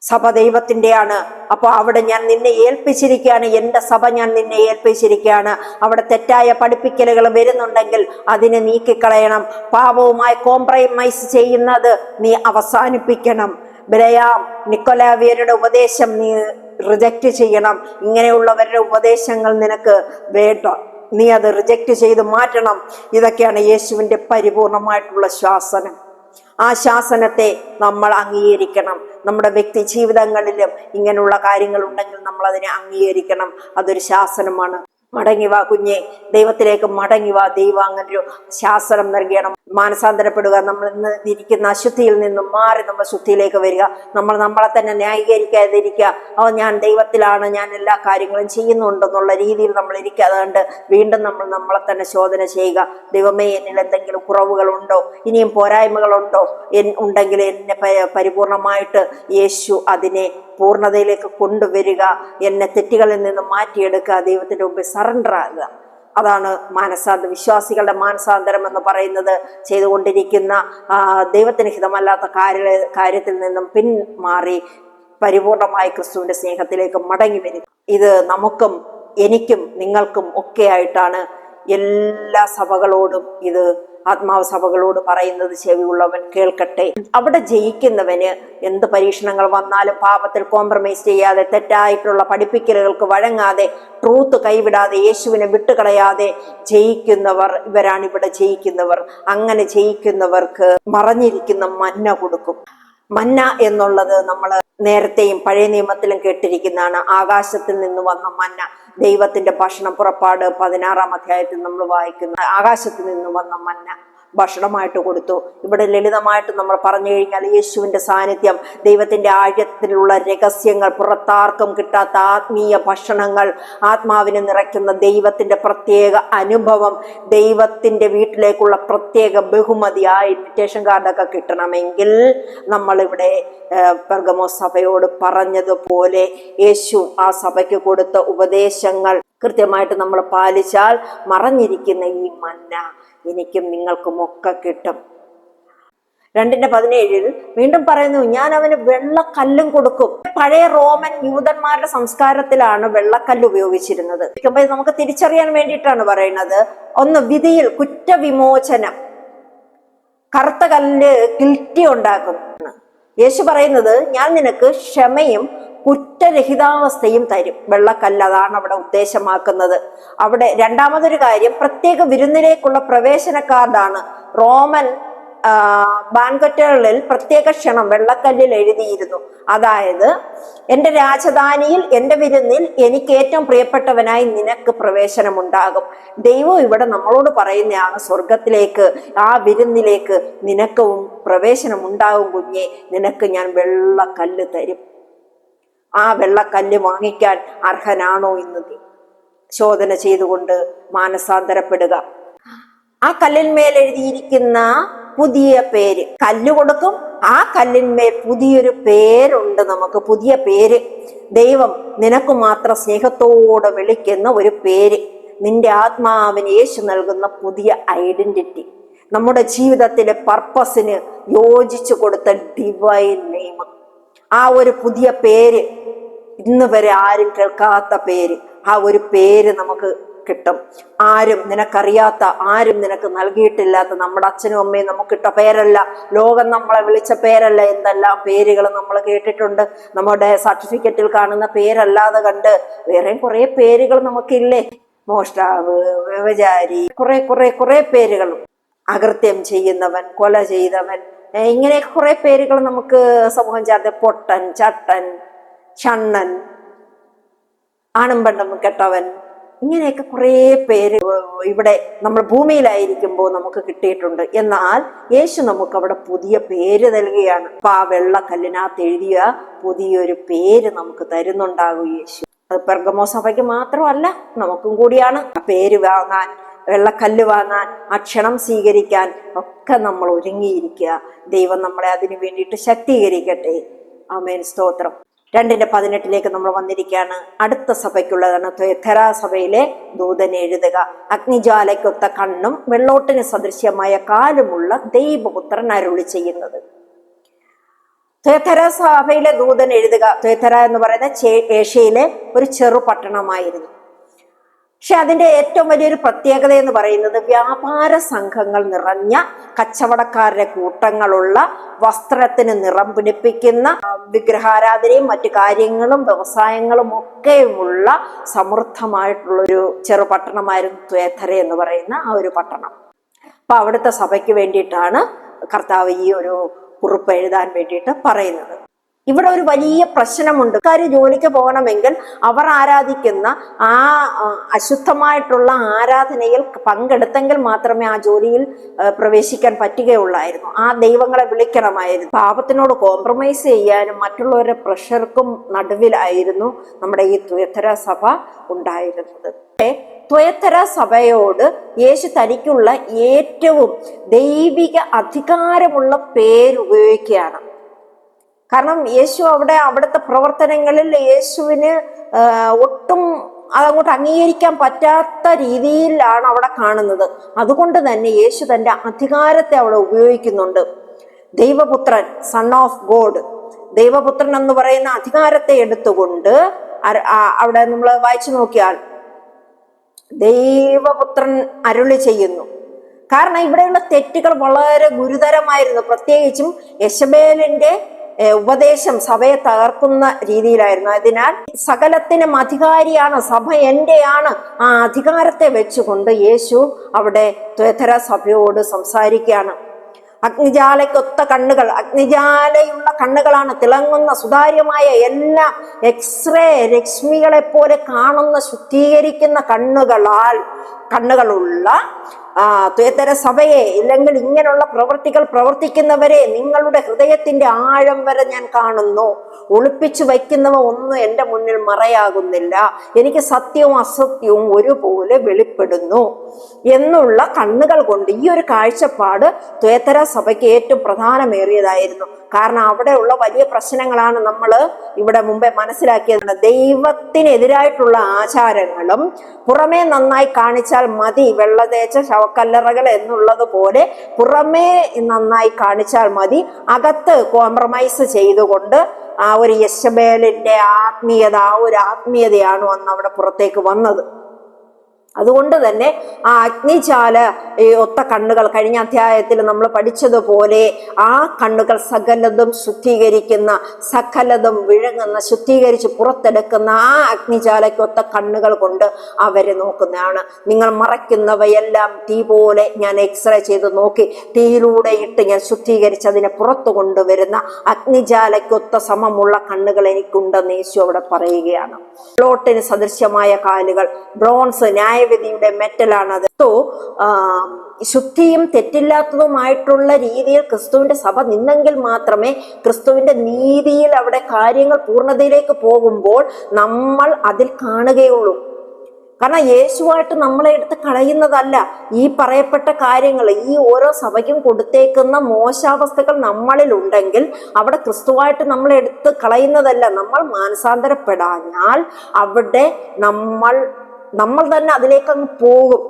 സഭ ദൈവത്തിൻ്റെയാണ്. അപ്പോൾ അവിടെ ഞാൻ നിന്നെ ഏൽപ്പിച്ചിരിക്കുകയാണ്. എൻ്റെ സഭ ഞാൻ നിന്നെ ഏൽപ്പിച്ചിരിക്കുകയാണ്. അവിടെ തെറ്റായ പഠിപ്പിക്കലുകൾ വരുന്നുണ്ടെങ്കിൽ അതിനെ നീക്കിക്കളയണം. പാപവുമായി കോംപ്രമൈസ് ചെയ്യുന്നത് നീ അവസാനിപ്പിക്കണം. ബിലയാം, നിക്കോലാവ്യരുടെ ഉപദേശം നീ റിജക്റ്റ് ചെയ്യണം. ഇങ്ങനെയുള്ളവരുടെ ഉപദേശങ്ങൾ നിനക്ക് വേണ്ട. നീ അത് റിജക്റ്റ് ചെയ്ത് മാറ്റണം. ഇതൊക്കെയാണ് യേശുവിൻ്റെ പരിപൂർണമായിട്ടുള്ള ശാസനം. ആ ശാസനത്തെ നമ്മൾ അംഗീകരിക്കണം. നമ്മുടെ വ്യക്തി ജീവിതങ്ങളിലും ഇങ്ങനെയുള്ള കാര്യങ്ങൾ ഉണ്ടെങ്കിൽ നമ്മൾ അതിനെ അംഗീകരിക്കണം. അതൊരു ശാസനമാണ്. മടങ്ങിവാ കുഞ്ഞെ, ദൈവത്തിലേക്ക് മടങ്ങിവാ. ദൈവം അങ്ങനൊരു ശാസനം നൽകണം. മാനസാന്തരപ്പെടുക. നമ്മൾ ഇന്ന് ഇരിക്കുന്ന അശുദ്ധിയിൽ നിന്നും മാറി നമ്മൾ ശുദ്ധിയിലേക്ക് വരിക. നമ്മൾ നമ്മളെ തന്നെ ന്യായീകരിക്കാതിരിക്കുക. ഞാൻ ദൈവത്തിലാണ്, ഞാൻ എല്ലാ കാര്യങ്ങളും ചെയ്യുന്നുണ്ടെന്നുള്ള രീതിയിൽ നമ്മൾ ഇരിക്കാതെ വീണ്ടും നമ്മൾ നമ്മളെ തന്നെ ശോധന ചെയ്യുക. ദൈവമേ, എന്നിൽ എന്തെങ്കിലും കുറവുകളുണ്ടോ, ഇനിയും പോരായ്മകളുണ്ടോ ഉണ്ടെങ്കിൽ എന്നെ പരിപൂർണമായിട്ട് യേശു അതിനെ പൂർണ്ണതയിലേക്ക് കൊണ്ടുവരിക. എന്നെ തെറ്റുകളിൽ നിന്ന് മാറ്റിയെടുക്കുക. ദൈവത്തിന്റെ മുമ്പിൽ സറണ്ടർ ആകുക. അതാണ് വിശ്വാസികളുടെ മാനസാന്തരം എന്ന് പറയുന്നത്. ചെയ്തുകൊണ്ടിരിക്കുന്ന ദൈവത്തിന് ഹിതമല്ലാത്ത കാര്യത്തിൽ നിന്നും പിന്മാറി പരിപൂർണമായി ക്രിസ്തുവിന്റെ സ്നേഹത്തിലേക്ക് മടങ്ങി വരിക. ഇത് നമുക്കും എനിക്കും നിങ്ങൾക്കും ഒക്കെ ആയിട്ടാണ്. എല്ലാ സഭകളോടും ഇത് ആത്മാവ് സഭകളോട് പറയുന്നത് ചെവിയുള്ളവൻ കേൾക്കട്ടെ. അവിടെ ജയിക്കുന്നവന് എന്ത് പരീക്ഷണങ്ങൾ വന്നാലും പാപത്തിൽ കോംപ്രമൈസ് ചെയ്യാതെ, തെറ്റായിട്ടുള്ള പഠിപ്പിക്കലുകൾക്ക് വഴങ്ങാതെ, ട്രൂത്ത് കൈവിടാതെ, യേശുവിനെ വിട്ടുകളയാതെ ജയിക്കുന്നവർ ഇവരാണ് ഇവിടെ ജയിക്കുന്നവർ. അങ്ങനെ ജയിക്കുന്നവർക്ക് മറഞ്ഞിരിക്കുന്ന മന്ന കൊടുക്കും. മന്ന എന്നുള്ളത് നമ്മൾ നേരത്തെയും പഴയ നിയമത്തിലും കേട്ടിരിക്കുന്നതാണ്. ആകാശത്തിൽ നിന്ന് വന്ന മന്ന, ദൈവത്തിന്റെ ഭക്ഷണം. പുറപ്പാട് 16-ാം അധ്യായത്തിൽ നമ്മൾ വായിക്കുന്ന ആകാശത്തിൽ നിന്ന് വന്ന മന്ന ഭക്ഷണമായിട്ട് കൊടുത്തു. ഇവിടെ ലളിതമായിട്ട് നമ്മൾ പറഞ്ഞു കഴിഞ്ഞാൽ യേശുവിന്റെ സാന്നിധ്യം, ദൈവത്തിന്റെ ആഴത്തിലുള്ള രഹസ്യങ്ങൾ, പുറത്താർക്കും കിട്ടാത്ത ആത്മീയ ഭക്ഷണങ്ങൾ, ആത്മാവിനെ നിറയ്ക്കുന്ന ദൈവത്തിന്റെ പ്രത്യേക അനുഭവം, ദൈവത്തിന്റെ വീട്ടിലേക്കുള്ള പ്രത്യേക ബഹുമതി, ആ ഇൻവിറ്റേഷൻ കാർഡൊക്കെ കിട്ടണമെങ്കിൽ നമ്മളിവിടെ പെർഗമോസ് സഭയോട് പറഞ്ഞതുപോലെ യേശു ആ സഭയ്ക്ക് കൊടുത്ത ഉപദേശങ്ങൾ കൃത്യമായിട്ട് നമ്മൾ പാലിച്ചാൽ മറഞ്ഞിരിക്കുന്ന ഈ മന്ന എനിക്കും നിങ്ങൾക്കും ഒക്കെ കിട്ടും. 2:17 വീണ്ടും പറയുന്നു, ഞാൻ അവന് വെള്ളക്കല്ലും കൊടുക്കും. പഴയ റോമൻ യൂതന്മാരുടെ സംസ്കാരത്തിലാണ് വെള്ളക്കല്ല് ഉപയോഗിച്ചിരുന്നത്. നമുക്ക് തിരിച്ചറിയാൻ വേണ്ടിയിട്ടാണ് പറയുന്നത്. ഒന്ന്, വിധിയിൽ കുറ്റവിമോചനം. കറുത്ത കല്ല് ഗിൽറ്റി ഉണ്ടാക്കുന്നു. യേശു പറയുന്നത്, ഞാൻ നിനക്ക് ക്ഷമയും കുറ്റരഹിതാവസ്ഥയും തരും. വെള്ളക്കല്ല്, അതാണ് അവിടെ ഉദ്ദേശമാക്കുന്നത്. അവിടെ രണ്ടാമതൊരു കാര്യം, പ്രത്യേക വിരുന്നിലേക്കുള്ള പ്രവേശന കാർഡാണ്. റോമൻ ബാൻക്വറ്റുകളിൽ പ്രത്യേക ക്ഷണം വെള്ളക്കല്ലിൽ എഴുതിയിരുന്നു. അതായത്, എൻ്റെ രാജധാനിയിൽ, എൻ്റെ വിരുന്നിൽ എനിക്ക് ഏറ്റവും പ്രിയപ്പെട്ടവനായി നിനക്ക് പ്രവേശനമുണ്ടാകും. ദൈവം ഇവിടെ നമ്മളോട് പറയുന്നതാണ്, സ്വർഗത്തിലേക്ക്, ആ വിരുന്നിലേക്ക് നിനക്കും പ്രവേശനം ഉണ്ടാകും കുഞ്ഞെ, നിനക്ക് ഞാൻ വെള്ളക്കല്ല് തരും. ആ വെള്ളക്കല്ല് വാങ്ങിക്കാൻ അർഹനാണോ എന്ന് ശോധന ചെയ്തുകൊണ്ട് മാനസാന്തരപ്പെടുക. ആ കല്ലിന്മേൽ എഴുതിയിരിക്കുന്ന പുതിയ പേര്, കല്ല് കൊടുക്കും, ആ കല്ലിന്മേൽ പുതിയൊരു പേരുണ്ട്. നമുക്ക് പുതിയ പേര്, ദൈവം നിനക്ക് മാത്രം സ്നേഹത്തോടെ വിളിക്കുന്ന ഒരു പേര്, നിന്റെ ആത്മാവിന് യേശു നൽകുന്ന പുതിയ ഐഡന്റിറ്റി, നമ്മുടെ ജീവിതത്തിലെ പർപ്പസിന് യോജിച്ചു കൊടുത്ത ഡിവൈൻ നെയിം. ആ ഒരു പുതിയ പേര്, ഇന്ന് വരെ ആരും കേൾക്കാത്ത പേര്, ആ ഒരു പേര് നമുക്ക് കിട്ടും. ആരും നിനക്കറിയാത്ത, ആരും നിനക്ക് നൽകിയിട്ടില്ലാത്ത, നമ്മുടെ അച്ഛനും അമ്മയും നമുക്കിട്ട പേരല്ല, ലോകം നമ്മളെ വിളിച്ച പേരല്ല, എന്തെല്ലാം പേരുകൾ നമ്മൾ കേട്ടിട്ടുണ്ട്. നമ്മുടെ സർട്ടിഫിക്കറ്റിൽ കാണുന്ന പേരല്ലാതെ കണ്ട് വേറെയും കുറെ പേരുകൾ നമുക്കില്ലേ? മോഷ്ടാവ്, വ്യഭിചാരി, കുറെ പേരുകൾ, അകൃത്യം ചെയ്യുന്നവൻ, കൊല ചെയ്തവൻ, ഇങ്ങനെ കുറെ പേരുകൾ നമുക്ക് സമൂഹം ചേർത്ത്, പൊട്ടൻ, ചട്ടൻ, ഷണ്ണൻ, ആണും പെണ്ണും കെട്ടവൻ, ഇങ്ങനെയൊക്കെ കുറെ പേര് ഇവിടെ നമ്മൾ ഭൂമിയിലായിരിക്കുമ്പോൾ നമുക്ക് കിട്ടിയിട്ടുണ്ട്. എന്നാൽ യേശു നമുക്ക് അവിടെ പുതിയ പേര് നൽകുകയാണ്. അപ്പൊ ആ വെള്ളക്കല്ലിനകത്ത് എഴുതിയ പുതിയൊരു പേര് നമുക്ക് തരുന്നുണ്ടാകും യേശു. അത് പെർഗമോ സഭയ്ക്ക് മാത്രമല്ല, നമുക്കും കൂടിയാണ്. ആ പേര് വാങ്ങാൻ, വെള്ളക്കല്ല് വാങ്ങാൻ, ആ ക്ഷണം സ്വീകരിക്കാൻ ഒക്കെ നമ്മൾ ഒരുങ്ങിയിരിക്കുക. ദൈവം നമ്മളെ അതിനു വേണ്ടിയിട്ട് ശക്തീകരിക്കട്ടെ. ആമേൻ, സ്തോത്രം. 2:18 നമ്മൾ വന്നിരിക്കുകയാണ്. അടുത്ത സഭയ്ക്കുള്ളതാണ്. തുയഥൈരാ സഭയിലെ ദൂതൻ എഴുതുക, അഗ്നിജ്വാലയ്ക്കൊത്ത കണ്ണും വെള്ളോട്ടിന് സദൃശ്യമായ കാലുമുള്ള ദൈവപുത്രൻ അരുളി ചെയ്യുന്നത്. തുയഥൈരാ സഭയിലെ ദൂതൻ എഴുതുക. തുയഥൈര എന്ന് പറയുന്നത് ഏഷ്യയിലെ ഒരു ചെറു പട്ടണമായിരുന്നു. പക്ഷെ അതിന്റെ ഏറ്റവും വലിയൊരു പ്രത്യേകത എന്ന് പറയുന്നത്, വ്യാപാര സംഘങ്ങൾ നിറഞ്ഞ കച്ചവടക്കാരുടെ കൂട്ടങ്ങളുള്ള, വസ്ത്രത്തിന് നിറം പിടിപ്പിക്കുന്ന, വിഗ്രഹാരാധനയും മറ്റു കാര്യങ്ങളും വ്യവസായങ്ങളും ഒക്കെയുമുള്ള സമൃദ്ധമായിട്ടുള്ളൊരു ചെറുപട്ടണമായിരുന്നു തുയഥൈര എന്ന് പറയുന്ന ആ ഒരു പട്ടണം. അപ്പൊ അവിടുത്തെ സഭയ്ക്ക് വേണ്ടിയിട്ടാണ് കർത്താവ് ഈ ഒരു കുറിപ്പ് എഴുതാൻ വേണ്ടിയിട്ട് പറയുന്നത്. ഇവിടെ ഒരു വലിയ പ്രശ്നമുണ്ട്. കാര്യം ജോലിക്ക് പോകണമെങ്കിൽ അവർ ആരാധിക്കുന്ന ആ അശുദ്ധമായിട്ടുള്ള ആരാധനയിൽ പങ്കെടുത്തെങ്കിൽ മാത്രമേ ആ ജോലിയിൽ പ്രവേശിക്കാൻ പറ്റുകയുള്ളായിരുന്നു. ആ ദൈവങ്ങളെ വിളിക്കണമായിരുന്നു. പാപത്തിനോട് കോംപ്രമൈസ് ചെയ്യാനും മറ്റുള്ളവരുടെ പ്രഷർക്കും നടുവിലായിരുന്നു നമ്മുടെ ഈ തുയഥൈര സഭ ഉണ്ടായിരുന്നത്. തുയഥൈര സഭയോട് യേശു തനിക്കുള്ള ഏറ്റവും ദൈവിക അധികാരമുള്ള പേര് ഉപയോഗിക്കുകയാണ്. കാരണം യേശു അവിടുത്തെ പ്രവർത്തനങ്ങളിൽ യേശുവിന് ഒട്ടും അതങ്ങോട്ട് അംഗീകരിക്കാൻ പറ്റാത്ത രീതിയിലാണ് അവിടെ കാണുന്നത്. അതുകൊണ്ട് തന്നെ യേശു തന്റെ അധികാരത്തെ അവിടെ ഉപയോഗിക്കുന്നുണ്ട്. ദൈവപുത്രൻ, സൺ ഓഫ് ഗോഡ്, ദൈവപുത്രൻ എന്ന് പറയുന്ന അധികാരത്തെ എടുത്തുകൊണ്ട് അവിടെ നമ്മൾ വായിച്ചു നോക്കിയാൽ ദൈവപുത്രൻ അരുളി ചെയ്യുന്നു. കാരണം ഇവിടെയുള്ള തെറ്റുകൾ വളരെ ഗുരുതരമായിരുന്നു. പ്രത്യേകിച്ചും യെശബേലിന്റെ ഉപദേശം സഭയെ തകർക്കുന്ന രീതിയിലായിരുന്നു. അതിനാൽ സകലത്തിനും അധികാരിയാണ്, സഭ എന്റെയാണ്. ആ അധികാരത്തെ വെച്ചുകൊണ്ട് യേശു അവിടെ ത്വയഥര സഭയോട് സംസാരിക്കുകയാണ്. അഗ്നിജാലയ്ക്കൊത്ത കണ്ണുകൾ, അഗ്നിജാലയുള്ള കണ്ണുകളാണ്, തിളങ്ങുന്ന സുതാര്യമായ എല്ലാം എക്സ്റേ രശ്മികളെ പോലെ കാണുന്ന ശുദ്ധീകരിക്കുന്ന കണ്ണുകളുള്ള ത്വയഥര സഭയെ, ഇല്ലെങ്കിൽ ഇങ്ങനെയുള്ള പ്രവൃത്തികൾ പ്രവർത്തിക്കുന്നവരെ നിങ്ങളുടെ ഹൃദയത്തിന്റെ ആഴം വരെ ഞാൻ കാണുന്നു. ഒളിപ്പിച്ചു വയ്ക്കുന്നവ ഒന്നും എൻ്റെ മുന്നിൽ മറയാകുന്നില്ല. എനിക്ക് സത്യവും അസത്യവും ഒരുപോലെ വെളിപ്പെടുന്നു എന്നുള്ള കണ്ണുകൾ കൊണ്ട് ഈ ഒരു കാഴ്ചപ്പാട് ത്വയഥര സഭയ്ക്ക് ഏറ്റവും പ്രധാനമേറിയതായിരുന്നു. കാരണം അവിടെയുള്ള വലിയ പ്രശ്നങ്ങളാണ് നമ്മൾ ഇവിടെ മുമ്പേ മനസ്സിലാക്കിയത്. ദൈവത്തിനെതിരായിട്ടുള്ള ആചാരങ്ങളും പുറമേ നന്നായി കാണിച്ചാൽ മതി, വെള്ളതേച്ച ശവക്കല്ലറകൾ എന്നുള്ളത് പോലെ പുറമേ നന്നായി കാണിച്ചാൽ മതി, അകത്ത് കോംപ്രമൈസ് ചെയ്തുകൊണ്ട് ആ ഒരു യെശബേലിന്റെ ആത്മീയത, ആ ഒരു ആത്മീയതയാണ് അന്ന് അവിടെ പുറത്തേക്ക് വന്നത്. അതുകൊണ്ട് തന്നെ ആ അഗ്നിജാല ഒത്ത കണ്ണുകൾ, കഴിഞ്ഞ അധ്യായത്തിൽ നമ്മൾ പഠിച്ചതുപോലെ ആ കണ്ണുകൾ സകലതും ശുദ്ധീകരിക്കുന്ന, സകലതും വിഴുങ്ങുന്ന, ശുദ്ധീകരിച്ച് പുറത്തെടുക്കുന്ന ആ അഗ്നിജാലയ്ക്കൊത്ത കണ്ണുകൾ കൊണ്ട് അവരെ നോക്കുന്നതാണ്. നിങ്ങൾ മറയ്ക്കുന്നവയെല്ലാം തീ പോലെ ഞാൻ എക്സ്റേ ചെയ്ത് നോക്കി, തീയിലൂടെ ഇട്ട് ഞാൻ ശുദ്ധീകരിച്ച് അതിനെ പുറത്തു കൊണ്ടുവരുന്ന അഗ്നിജാലയ്ക്കൊത്ത സമമുള്ള കണ്ണുകൾ എനിക്കുണ്ടെന്ന് യേശു അവിടെ പറയുകയാണ്. പ്ലോട്ടിന് സദൃശ്യമായ കാലുകൾ, ബ്രോൺസ് ന്യായവിധിയുടെ മെറ്റലാണത്. ശുദ്ധിയും തെറ്റില്ലാത്തതുമായിട്ടുള്ള രീതിയിൽ ക്രിസ്തുവിന്റെ സഭ നിന്നെങ്കിൽ മാത്രമേ ക്രിസ്തുവിന്റെ നീതിയിൽ അവിടെ കാര്യങ്ങൾ പൂർണ്ണതയിലേക്ക് പോകുമ്പോൾ നമ്മൾ അതിൽ കാണുകയുള്ളൂ. കാരണം യേശുവായിട്ട് നമ്മളെ എടുത്ത് കളയുന്നതല്ല ഈ പറയപ്പെട്ട കാര്യങ്ങൾ. ഈ ഓരോ സഭയ്ക്കും കൊടുത്തേക്കുന്ന മോശാവസ്ഥകൾ നമ്മളിൽ ഉണ്ടെങ്കിൽ അവിടെ ക്രിസ്തുവായിട്ട് നമ്മളെ എടുത്ത് കളയുന്നതല്ല. നമ്മൾ മാനസാന്തരപ്പെടാഞ്ഞാൽ അവിടെ നമ്മൾ തന്നെ അതിലേക്ക് അങ്ങ് പോകും.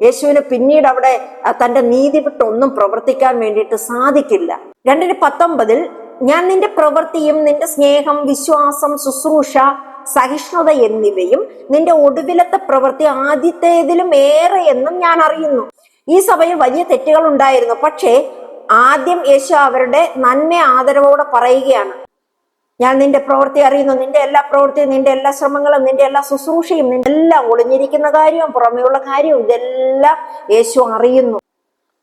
യേശുവിന് പിന്നീട് അവിടെ തന്റെ നീതി വിട്ടൊന്നും പ്രവർത്തിക്കാൻ വേണ്ടിയിട്ട് സാധിക്കില്ല. 2:19 ഞാൻ നിന്റെ പ്രവൃത്തിയും നിന്റെ സ്നേഹം, വിശ്വാസം, ശുശ്രൂഷ, സഹിഷ്ണുത എന്നിവയും നിന്റെ ഒടുവിലത്തെ പ്രവൃത്തി ആദ്യത്തേതിലും ഏറെ എന്നും ഞാൻ അറിയുന്നു. ഈ സഭയിൽ വലിയ തെറ്റുകൾ ഉണ്ടായിരുന്നു. പക്ഷേ ആദ്യം യേശു അവരുടെ നന്മ ആദരവോടെ പറയുകയാണ്. ഞാൻ നിന്റെ പ്രവൃത്തി അറിയുന്നു, നിന്റെ എല്ലാ പ്രവൃത്തിയും, നിന്റെ എല്ലാ ശ്രമങ്ങളും, നിന്റെ എല്ലാ ശുശ്രൂഷയും, നിന്റെ എല്ലാം ഒളിഞ്ഞിരിക്കുന്ന കാര്യവും പുറമേയുള്ള കാര്യവും ഇതെല്ലാം യേശു അറിയുന്നു.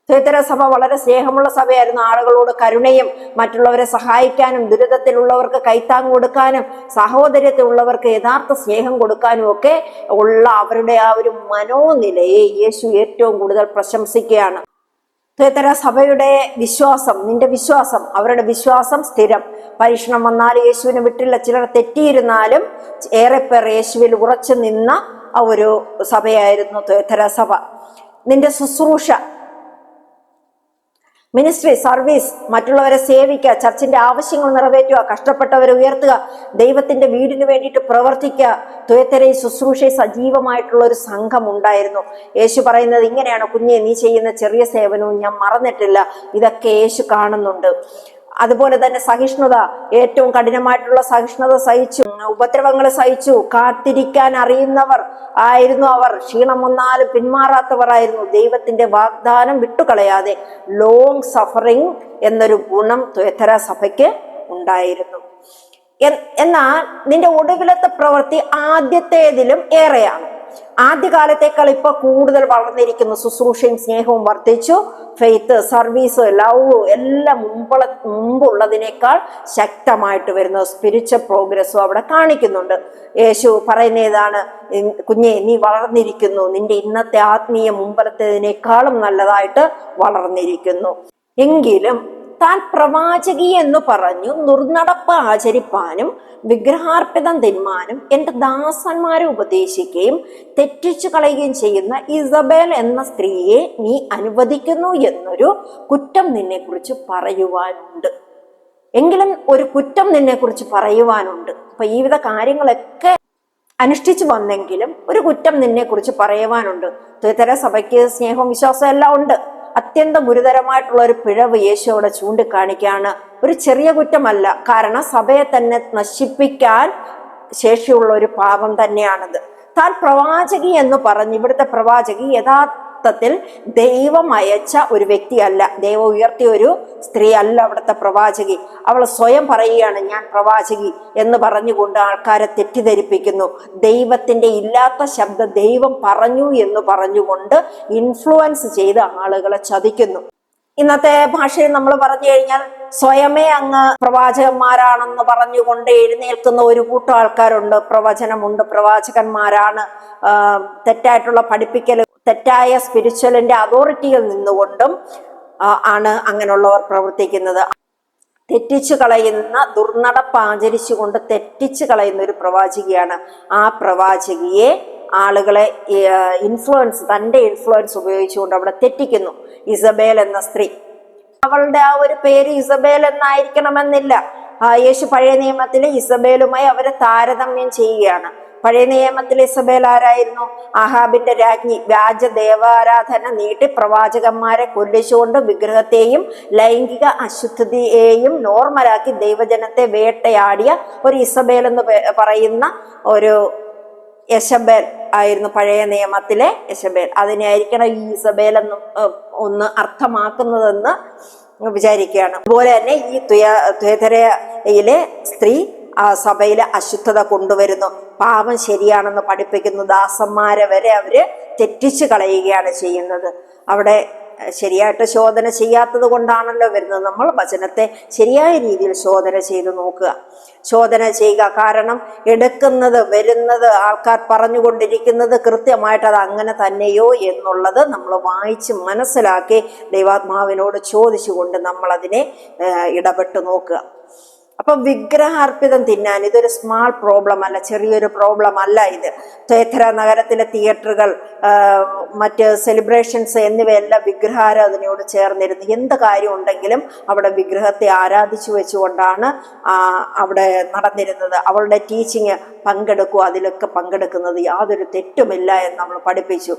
ത്വയഥര സഭ വളരെ സ്നേഹമുള്ള സഭയായിരുന്നു. ആളുകളോട് കരുണയും, മറ്റുള്ളവരെ സഹായിക്കാനും, ദുരിതത്തിലുള്ളവർക്ക് കൈത്താങ് കൊടുക്കാനും, സഹോദര്യത്തിലുള്ളവർക്ക് യഥാർത്ഥ സ്നേഹം കൊടുക്കാനും ഒക്കെ ഉള്ള അവരുടെ ആ ഒരു മനോനിലയെ യേശു ഏറ്റവും കൂടുതൽ പ്രശംസിക്കുകയാണ്. ത്വയഥര സഭയുടെ വിശ്വാസം, നിന്റെ വിശ്വാസം, അവരുടെ വിശ്വാസം സ്ഥിരം. പരീക്ഷണം വന്നാൽ യേശുവിനെ വിട്ടില്ല. ചിലർ തെറ്റിയിരുന്നാലും ഏറെപ്പേർ യേശുവിൽ ഉറച്ചു നിന്ന ഒരു സഭയായിരുന്നു ത്വയഥര സഭ. നിന്റെ ശുശ്രൂഷ, മിനിസ്ട്രി, സർവീസ്, മറ്റുള്ളവരെ സേവിക്കുക, ചർച്ചിന്റെ ആവശ്യങ്ങൾ നിറവേറ്റുക, കഷ്ടപ്പെട്ടവരെ ഉയർത്തുക, ദൈവത്തിന്റെ വീടിന് വേണ്ടിയിട്ട് പ്രവർത്തിക്കുക. ത്വയഥരയിൽ ശുശ്രൂഷയിൽ സജീവമായിട്ടുള്ള ഒരു സംഘം ഉണ്ടായിരുന്നു. യേശു പറയുന്നത് ഇങ്ങനെയാണ്: കുഞ്ഞെ, നീ ചെയ്യുന്ന ചെറിയ സേവനവും ഞാൻ മറന്നിട്ടില്ല. ഇതൊക്കെ യേശു കാണുന്നുണ്ട്. അതുപോലെ തന്നെ സഹിഷ്ണുത, ഏറ്റവും കഠിനമായിട്ടുള്ള സഹിഷ്ണുത സഹിച്ചു, ഉപദ്രവങ്ങൾ സഹിച്ചു. കാത്തിരിക്കാൻ അറിയുന്നവർ ആയിരുന്നു അവർ. ക്ഷീണം വന്നാലും പിന്മാറാത്തവർ ആയിരുന്നു. ദൈവത്തിന്റെ വാഗ്ദാനം വിട്ടുകളയാതെ ലോങ് സഫറിങ് എന്നൊരു ഗുണം ത്വയഥര സഭയ്ക്ക് ഉണ്ടായിരുന്നു. എന്നാൽ നിന്റെ ഒടുവിലത്തെ പ്രവൃത്തി ആദ്യത്തേതിലും ഏറെയാണ്. ആദ്യകാലത്തേക്കാൾ ഇപ്പൊ കൂടുതൽ വളർന്നിരിക്കുന്നു. ശുശ്രൂഷയും സ്നേഹവും വർദ്ധിച്ചു. ഫെയ്ത്ത്, സർവീസ്, ലവ് എല്ലാം മുമ്പുള്ളതിനേക്കാൾ ശക്തമായിട്ട് വരുന്ന സ്പിരിച്വൽ പ്രോഗ്രസ്സും അവിടെ കാണിക്കുന്നുണ്ട്. യേശു പറയുന്ന ഏതാണ്? കുഞ്ഞെ, നീ വളർന്നിരിക്കുന്നു. നിന്റെ ഇന്നത്തെ ആത്മീയ മുമ്പലത്തേതിനേക്കാളും നല്ലതായിട്ട് വളർന്നിരിക്കുന്നു. എങ്കിലും താൻ പ്രവാചകി എന്ന് പറഞ്ഞു ദുർനടപ്പ് ആചരിപ്പാനും വിഗ്രഹാർപ്പിതം തിന്മാനും എൻ്റെ ദാസന്മാരെ ഉപദേശിക്കുകയും തെറ്റിച്ചു കളയുകയും ചെയ്യുന്ന ഇസബേൽ എന്ന സ്ത്രീയെ നീ അനുവദിക്കുന്നു എന്നൊരു കുറ്റം നിന്നെ കുറിച്ച് പറയുവാനുണ്ട്. എങ്കിലും ഒരു കുറ്റം നിന്നെ കുറിച്ച് പറയുവാനുണ്ട്. അപ്പൊ ഈ വിധ കാര്യങ്ങളൊക്കെ അനുഷ്ഠിച്ചു വന്നെങ്കിലും ഒരു കുറ്റം നിന്നെ കുറിച്ച് പറയുവാനുണ്ട്. ത്വയഥര സഭയ്ക്ക് സ്നേഹവും വിശ്വാസവും എല്ലാം ഉണ്ട്. അത്യന്തം ഗുരുതരമായിട്ടുള്ള ഒരു പിഴവ് യേശു അവിടെ ചൂണ്ടിക്കാണിക്കുകയാണ്. ഒരു ചെറിയ കുറ്റമല്ല. കാരണം സഭയെ തന്നെ നശിപ്പിക്കാൻ ശേഷിയുള്ള ഒരു പാപം തന്നെയാണത്. താൻ പ്രവാചകി എന്ന് പറഞ്ഞ്, ഇവിടുത്തെ പ്രവാചകി യഥാർത്ഥത്തിൽ ദൈവം അയച്ച ഒരു വ്യക്തിയല്ല, ദൈവം ഉയർത്തിയ ഒരു സ്ത്രീ അല്ല അവിടുത്തെ പ്രവാചകി. അവൾ സ്വയം പറയുകയാണ് ഞാൻ പ്രവാചകി എന്ന് പറഞ്ഞുകൊണ്ട് ആൾക്കാരെ തെറ്റിദ്ധരിപ്പിക്കുന്നു. ദൈവത്തിന്റെ ഇല്ലാത്ത ശബ്ദം ദൈവം പറഞ്ഞു എന്ന് പറഞ്ഞുകൊണ്ട് ഇൻഫ്ലുവൻസ് ചെയ്ത് ആളുകളെ ചതിക്കുന്നു. ഇന്നത്തെ ഭാഷയിൽ നമ്മൾ പറഞ്ഞു കഴിഞ്ഞാൽ സ്വയമേ അങ്ങ് പ്രവാചകന്മാരാണെന്ന് പറഞ്ഞുകൊണ്ട് എഴുന്നേൽക്കുന്ന ഒരു കൂട്ടം ആൾക്കാരുണ്ട്. പ്രവചനമുണ്ട്, പ്രവാചകന്മാരാണ്, തെറ്റായിട്ടുള്ള പഠിപ്പിക്കൽ, തെറ്റായ സ്പിരിച്വലിന്റെ അതോറിറ്റിയിൽ നിന്നുകൊണ്ടും ആണ് അങ്ങനെയുള്ളവർ പ്രവർത്തിക്കുന്നത്. തെറ്റിച്ചു കളയുന്ന, ദുർനടപ്പ് ആചരിച്ചുകൊണ്ട് തെറ്റിച്ചു കളയുന്ന ഒരു പ്രവാചകിയാണ്. ആ പ്രവാചകിയെ ആളുകളെ തന്റെ ഇൻഫ്ലുവൻസ് ഉപയോഗിച്ചുകൊണ്ട് അവിടെ തെറ്റിക്കുന്നു. ഇസബേൽ എന്ന സ്ത്രീ, അവളുടെ ആ ഒരു പേര് ഇസബേൽ എന്നായിരിക്കണമെന്നില്ല. യേശു പഴയ നിയമത്തിലെ ഇസബേലുമായി അവരെ താരതമ്യം ചെയ്യുകയാണ്. പഴയ നിയമത്തിലെ ഇസബേൽ ആരായിരുന്നു? ആഹാബിന്റെ രാജ്ഞി. വ്യാജ ദേവാരാധന നീട്ടി പ്രവാചകന്മാരെ കൊല്ലിച്ചുകൊണ്ട് വിഗ്രഹത്തെയും ലൈംഗിക അശുദ്ധിയെയും നോർമലാക്കി ദൈവജനത്തെ വേട്ടയാടിയ ഒരു ഇസബേൽ എന്ന് പറയുന്ന ഒരു യെശബേൽ ആയിരുന്നു പഴയ നിയമത്തിലെ യെശബേൽ. അതിനായിരിക്കണം ഈ ഇസബേൽ എന്ന് ഒന്ന് അർത്ഥമാക്കുന്നതെന്ന് വിചാരിക്കുകയാണ്. അതുപോലെ തന്നെ ഈ തുയഥരയിലെ സ്ത്രീ സഭയിലെ അശുദ്ധത കൊണ്ടുവരുന്നു, പാപം ശരിയാണെന്ന് പഠിപ്പിക്കുന്നു. ദാസന്മാരെ വരെ അവര് തെറ്റിച്ചു കളയുകയാണ് ചെയ്യുന്നത്. അവിടെ ശരിയായിട്ട് ശോധന ചെയ്യാത്തത് കൊണ്ടാണല്ലോ വരുന്നത്. നമ്മൾ വചനത്തെ ശരിയായ രീതിയിൽ ശോധന ചെയ്ത് നോക്കുക, ശോധന ചെയ്യുക. കാരണം എടുക്കുന്നത്, വരുന്നത്, ആൾക്കാർ പറഞ്ഞുകൊണ്ടിരിക്കുന്നത് കൃത്യമായിട്ട് അത് അങ്ങനെ തന്നെയോ എന്നുള്ളത് നമ്മൾ വായിച്ച് മനസ്സിലാക്കി ദൈവാത്മാവിനോട് ചോദിച്ചുകൊണ്ട് നമ്മൾ അതിനെ ഇടപെട്ട് നോക്കുക. അപ്പൊ വിഗ്രഹാർപ്പിതം തിന്നാൻ ഇതൊരു സ്മാൾ പ്രോബ്ലം അല്ല, ചെറിയൊരു പ്രോബ്ലം അല്ല ഇത്. തുയഥര നഗരത്തിലെ തിയേറ്ററുകൾ, മറ്റ് സെലിബ്രേഷൻസ് എന്നിവയെല്ലാം വിഗ്രഹാരാധനയോട് ചേർന്നിരുന്നു. എന്ത് കാര്യം ഉണ്ടെങ്കിലും അവിടെ വിഗ്രഹത്തെ ആരാധിച്ചു വെച്ചുകൊണ്ടാണ് അവിടെ നടന്നിരുന്നത്. അവളുടെ ടീച്ചിങ് പങ്കെടുക്കുക, അതിലൊക്കെ പങ്കെടുക്കുന്നത് യാതൊരു തെറ്റുമില്ല എന്ന് നമ്മൾ പഠിപ്പിച്ചു.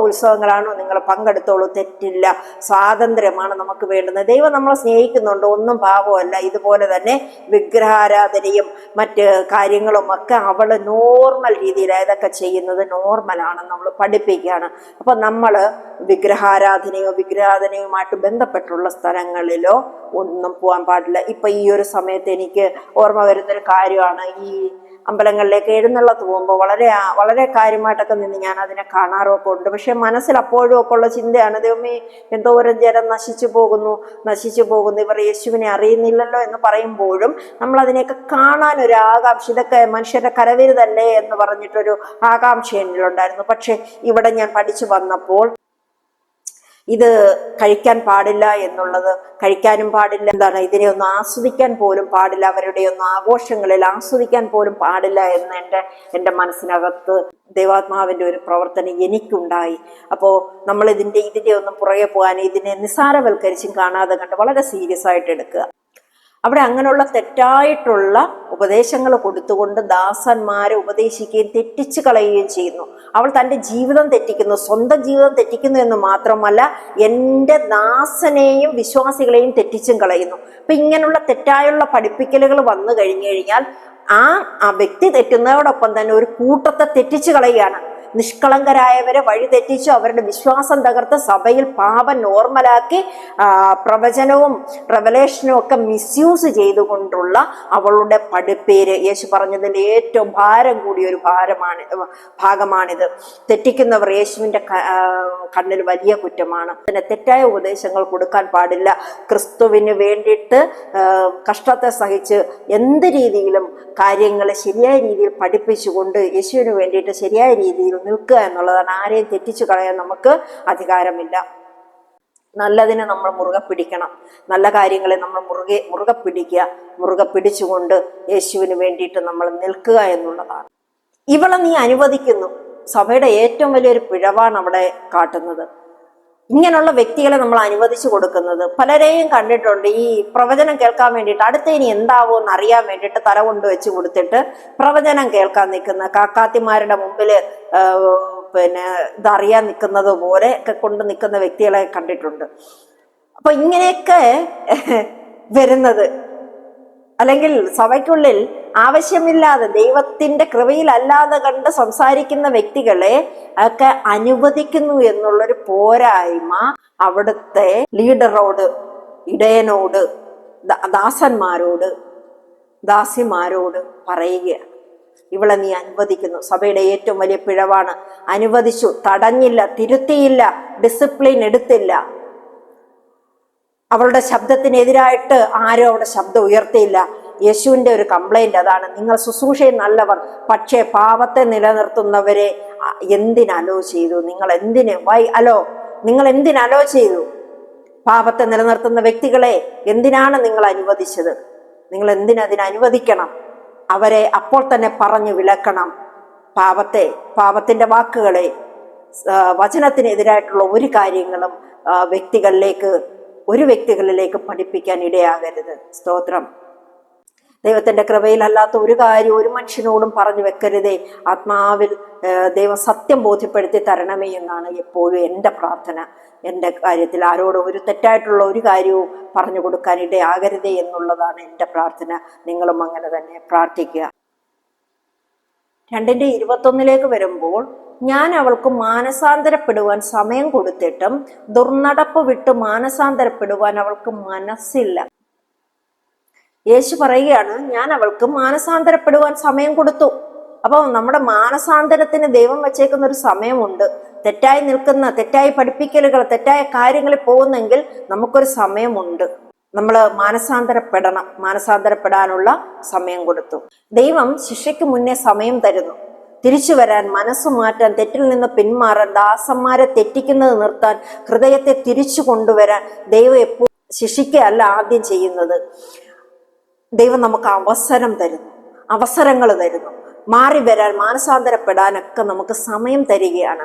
ഉത്സവങ്ങളാണോ, നിങ്ങൾ പങ്കെടുത്തോളൂ, തെറ്റില്ല, സ്വാതന്ത്ര്യമാണ് നമുക്ക് വേണ്ടുന്നത്. ദൈവം നമ്മളെ സ്നേഹിക്കുന്നുണ്ട്, ഒന്നും പാപമല്ല. ഇതുപോലെ തന്നെ വിഗ്രഹാരാധനയും മറ്റ് കാര്യങ്ങളും ഒക്കെ അവള് നോർമൽ രീതിയിൽ ഇതൊക്കെ ചെയ്യുന്നത് നോർമലാണെന്ന് നമ്മൾ പഠിപ്പിക്കുകയാണ്. അപ്പൊ നമ്മള് വിഗ്രഹാരാധനയുമായിട്ട് ബന്ധപ്പെട്ടുള്ള സ്ഥലങ്ങളിലോ ഒന്നും പോകാൻ പാടില്ല. ഇപ്പൊ ഈ ഒരു സമയത്ത് എനിക്ക് ഓർമ്മ വരുന്നൊരു കാര്യമാണ്, ഈ അമ്പലങ്ങളിലേക്ക് എഴുന്നള്ളത്ത് പോകുമ്പോൾ വളരെ കാര്യമായിട്ടൊക്കെ നിന്ന് ഞാൻ അതിനെ കാണാറൊക്കെ ഉണ്ട്. പക്ഷെ മനസ്സിൽ അപ്പോഴും ഒക്കെ ഉള്ള ചിന്തയാണ്, ദൈവമേ എന്തോരം ജനം നശിച്ചു പോകുന്നു, ഇവർ യേശുവിനെ അറിയുന്നില്ലല്ലോ എന്ന് പറയുമ്പോഴും നമ്മൾ അതിനെയൊക്കെ കാണാൻ ഒരു ആകാംക്ഷ, ഇതൊക്കെ മനുഷ്യരുടെ കരവിരുതല്ലേ എന്ന് പറഞ്ഞിട്ടൊരു ആകാംക്ഷ എന്നിലുണ്ടായിരുന്നു. പക്ഷെ ഇവിടെ ഞാൻ പഠിച്ചു വന്നപ്പോൾ ഇത് കഴിക്കാൻ പാടില്ല എന്നുള്ളത്, കഴിക്കാനും പാടില്ല, എന്താണ് ഇതിനെ ഒന്ന് ആസ്വദിക്കാൻ പോലും പാടില്ല, അവരുടെ ഒന്നും ആഘോഷങ്ങളിൽ ആസ്വദിക്കാൻ പോലും പാടില്ല എന്ന് എൻ്റെ മനസ്സിനകത്ത് ദൈവാത്മാവിൻ്റെ ഒരു പ്രവർത്തനം എനിക്കുണ്ടായി. അപ്പോൾ നമ്മൾ ഇതിൻ്റെ ഒന്നും പുറകെ പോകാൻ, ഇതിനെ നിസ്സാരവൽക്കരിച്ചും കാണാതെ കണ്ട് വളരെ സീരിയസ് ആയിട്ട് എടുക്കുക. അവിടെ അങ്ങനെയുള്ള തെറ്റായിട്ടുള്ള ഉപദേശങ്ങൾ കൊടുത്തുകൊണ്ട് ദാസന്മാരെ ഉപദേശിക്കുകയും തെറ്റിച്ചു കളയുകയും ചെയ്യുന്നു. അവൾ തൻ്റെ ജീവിതം തെറ്റിക്കുന്നു, സ്വന്തം ജീവിതം തെറ്റിക്കുന്നു എന്ന് മാത്രമല്ല എൻ്റെ ദാസനെയും വിശ്വാസികളെയും തെറ്റിച്ചും കളയുന്നു. അപ്പൊ ഇങ്ങനെയുള്ള തെറ്റായുള്ള പഠിപ്പിക്കലുകൾ വന്നു കഴിഞ്ഞാൽ ആ വ്യക്തി തെറ്റുന്നതോടൊപ്പം തന്നെ ഒരു കൂട്ടത്തെ തെറ്റിച്ചു കളയുകയാണ്. നിഷ്കളങ്കരായവരെ വഴി തെറ്റിച്ചു അവരുടെ വിശ്വാസം തകർത്ത് സഭയിൽ പാപം നോർമലാക്കി പ്രവചനവും റെവലേഷനും ഒക്കെ മിസ്യൂസ് ചെയ്തുകൊണ്ടുള്ള അവളുടെ പഠിപ്പേര്, യേശു പറഞ്ഞതിൽ ഏറ്റവും ഭാരം കൂടിയ ഒരു ഭാഗമാണിത്. തെറ്റിക്കുന്നവർ യേശുവിൻ്റെ കണ്ണിൽ വലിയ കുറ്റമാണ്. അതിന് തെറ്റായ ഉപദേശങ്ങൾ കൊടുക്കാൻ പാടില്ല. ക്രിസ്തുവിന് വേണ്ടിയിട്ട് കഷ്ടത്തെ സഹിച്ച് എന്ത് രീതിയിലും കാര്യങ്ങളെ ശരിയായ രീതിയിൽ പഠിപ്പിച്ചുകൊണ്ട് യേശുവിന് വേണ്ടിയിട്ട് ശരിയായ രീതിയിൽ നിൽക്കുക എന്നുള്ളതാണ്. ആരെയും തെറ്റിച്ചു കളയാൻ നമുക്ക് അധികാരമില്ല. നല്ലതിനെ നമ്മൾ മുറുകെ പിടിക്കണം, നല്ല കാര്യങ്ങളെ നമ്മൾ മുറുകെ പിടിച്ചുകൊണ്ട് യേശുവിന് വേണ്ടിയിട്ട് നമ്മൾ നിൽക്കുക എന്നുള്ളതാണ്. ഇവളെ നീ അനുവദിക്കുന്നു. സഭയുടെ ഏറ്റവും വലിയൊരു പിഴവാണ് അവിടെ കാട്ടുന്നത്. ഇങ്ങനെയുള്ള വ്യക്തികളെ നമ്മൾ അനുവദിച്ചു കൊടുക്കുന്നത്. പലരെയും കണ്ടിട്ടുണ്ട്, ഈ പ്രവചനം കേൾക്കാൻ വേണ്ടിയിട്ട് അടുത്ത ഇനി എന്താവോ എന്ന് അറിയാൻ വേണ്ടിയിട്ട് തല കൊണ്ട് വെച്ച് കൊടുത്തിട്ട് പ്രവചനം കേൾക്കാൻ നിൽക്കുന്ന കാക്കാത്തിമാരുടെ മുമ്പിൽ ഇതറിയാൻ നിൽക്കുന്നത് പോലെ ഒക്കെ കൊണ്ട് നിൽക്കുന്ന വ്യക്തികളെ കണ്ടിട്ടുണ്ട്. അപ്പൊ ഇങ്ങനെയൊക്കെ വരുന്നത് അല്ലെങ്കിൽ സഭയ്ക്കുള്ളിൽ ആവശ്യമില്ലാതെ ദൈവത്തിന്റെ കൃപയിലല്ലാതെ കണ്ട് സംസാരിക്കുന്ന വ്യക്തികളെ ഒക്കെ അനുവദിക്കുന്നു എന്നുള്ളൊരു പോരായ്മ അവിടുത്തെ ലീഡറോട്, ഇടയനോട്, ദാസന്മാരോട്, ദാസിമാരോട് പറയുകയാണ്. ഇവളെ നീ അനുവദിക്കുന്നു. സഭയുടെ ഏറ്റവും വലിയ പിഴവാണ്. അനുവദിച്ചു, തടഞ്ഞില്ല, തിരുത്തിയില്ല, ഡിസിപ്ലിൻ എടുത്തില്ല. അവളുടെ ശബ്ദത്തിനെതിരായിട്ട് ആരും അവിടെ ശബ്ദം ഉയർത്തിയില്ല. യേശുവിന്റെ ഒരു കംപ്ലൈന്റ് അതാണ്, നിങ്ങൾ ശുശ്രൂഷയിൽ നല്ലവർ, പക്ഷേ പാപത്തെ നിലനിർത്തുന്നവരെ എന്തിനലോ ചെയ്തു? നിങ്ങൾ എന്തിനലോ ചെയ്തു? പാപത്തെ നിലനിർത്തുന്ന വ്യക്തികളെ എന്തിനാണ് നിങ്ങൾ അനുവദിച്ചത്? നിങ്ങൾ എന്തിനനുവദിക്കണം? അവരെ അപ്പോൾ തന്നെ പറഞ്ഞു വിലക്കണം. പാപത്തിന്റെ വാക്കുകളെ, വചനത്തിനെതിരായിട്ടുള്ള ഒരു കാര്യങ്ങളും വ്യക്തികളിലേക്ക് പഠിപ്പിക്കാൻ ഇടയാകരുത്. സ്തോത്രം. ദൈവത്തിന്റെ കൃപയിലല്ലാത്ത ഒരു കാര്യം ഒരു മനുഷ്യനോടും പറഞ്ഞു വെക്കരുതേ. ആത്മാവിൽ ദൈവം സത്യം ബോധ്യപ്പെടുത്തി തരണമേ എന്നാണ് എപ്പോഴും എൻ്റെ പ്രാർത്ഥന. എൻ്റെ കാര്യത്തിൽ ആരോടും ഒരു തെറ്റായിട്ടുള്ള ഒരു കാര്യവും പറഞ്ഞു കൊടുക്കാൻ ഇടയാകരുതേ എന്നുള്ളതാണ് എൻ്റെ പ്രാർത്ഥന. നിങ്ങളും അങ്ങനെ തന്നെ പ്രാർത്ഥിക്കുക. 2:21 വരുമ്പോൾ, ഞാൻ അവൾക്ക് മാനസാന്തരപ്പെടുവാൻ സമയം കൊടുത്തിട്ടും ദുർനടപ്പ് വിട്ട് മാനസാന്തരപ്പെടുവാൻ അവൾക്ക് മനസ്സില്ല. യേശു പറയുകയാണ്, ഞാൻ അവൾക്ക് മാനസാന്തരപ്പെടുവാൻ സമയം കൊടുത്തു. അപ്പോൾ നമ്മുടെ മാനസാന്തരത്തിന് ദൈവം വെച്ചേക്കുന്ന ഒരു സമയമുണ്ട്. തെറ്റായി പഠിപ്പിക്കലുകൾ, തെറ്റായ കാര്യങ്ങളിൽ പോകുന്നെങ്കിൽ നമുക്കൊരു സമയമുണ്ട്. നമ്മൾ മാനസാന്തരപ്പെടാനുള്ള സമയം കൊടുത്തു. ദൈവം ശിക്ഷയ്ക്ക് മുന്നേ സമയം തരുന്നു. തിരിച്ചു വരാൻ, മനസ്സ് മാറ്റാൻ, തെറ്റിൽ നിന്ന് പിന്മാറാൻ, ദാസന്മാരെ തെറ്റിക്കുന്നത് നിർത്താൻ, ഹൃദയത്തെ തിരിച്ചു കൊണ്ടുവരാൻ ദൈവം എപ്പോഴും ശിക്ഷിക്കുകയല്ല ആദ്യം ചെയ്യുന്നത്. ദൈവം നമുക്ക് അവസരങ്ങൾ തരുന്നു. മാറി വരാൻ, മാനസാന്തരപ്പെടാനൊക്കെ നമുക്ക് സമയം തരികയാണ്.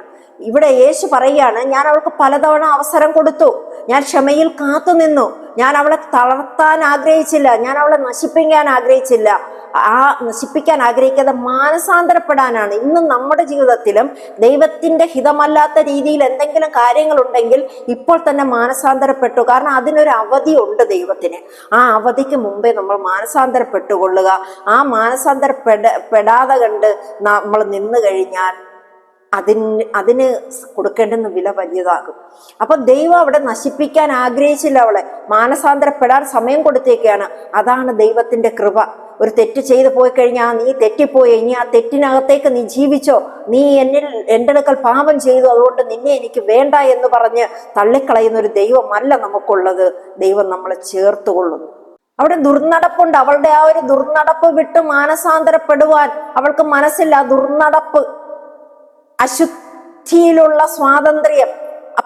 ഇവിടെ യേശു പറയുകയാണ്, ഞാൻ അവൾക്ക് പലതവണ അവസരം കൊടുത്തു, ഞാൻ ക്ഷമയിൽ കാത്തുനിന്നു, ഞാൻ അവളെ തളർത്താൻ ആഗ്രഹിച്ചില്ല, ഞാൻ അവളെ നശിപ്പിക്കാൻ ആഗ്രഹിക്കാതെ മാനസാന്തരപ്പെടാനാണ്. ഇന്നും നമ്മുടെ ജീവിതത്തിലും ദൈവത്തിന്റെ ഹിതമല്ലാത്ത രീതിയിൽ എന്തെങ്കിലും കാര്യങ്ങളുണ്ടെങ്കിൽ ഇപ്പോൾ തന്നെ മാനസാന്തരപ്പെട്ടു. കാരണം അതിനൊരു അവധിയുണ്ട് ദൈവത്തിന്. ആ അവധിക്ക് മുമ്പേ നമ്മൾ മാനസാന്തരപ്പെട്ടുകൊള്ളുക. ആ മാനസാന്തരപ്പെടാതെ കണ്ട് നമ്മൾ നിന്നു കഴിഞ്ഞാൽ അതിന് കൊടുക്കേണ്ടുന്ന വില വലിയതാകും. അപ്പൊ ദൈവം അവിടെ നശിപ്പിക്കാൻ ആഗ്രഹിച്ചില്ല, അവളെ മാനസാന്തരപ്പെടാൻ സമയം കൊടുത്തേക്കാണ്. അതാണ് ദൈവത്തിന്റെ കൃപ. ഒരു തെറ്റ് ചെയ്തു പോയി കഴിഞ്ഞാൽ, നീ തെറ്റിപ്പോയി, ഇനി ആ തെറ്റിനകത്തേക്ക് നീ ജീവിച്ചോ, നീ എൻ്റെ അടുക്കൽ പാപം ചെയ്തു, അതുകൊണ്ട് നിന്നെ എനിക്ക് വേണ്ട എന്ന് പറഞ്ഞ് തള്ളിക്കളയുന്ന ഒരു ദൈവമല്ല നമുക്കുള്ളത്. ദൈവം നമ്മളെ ചേർത്തുകൊള്ളുന്നു. അവിടെ ദുർനടപ്പുണ്ട്. അവളുടെ ആ ഒരു ദുർനടപ്പ് വിട്ട് മാനസാന്തരപ്പെടുവാൻ അവൾക്ക് മനസ്സില്ല. ദുർനടപ്പ്, അശുദ്ധിയിലുള്ള സ്വാതന്ത്ര്യം,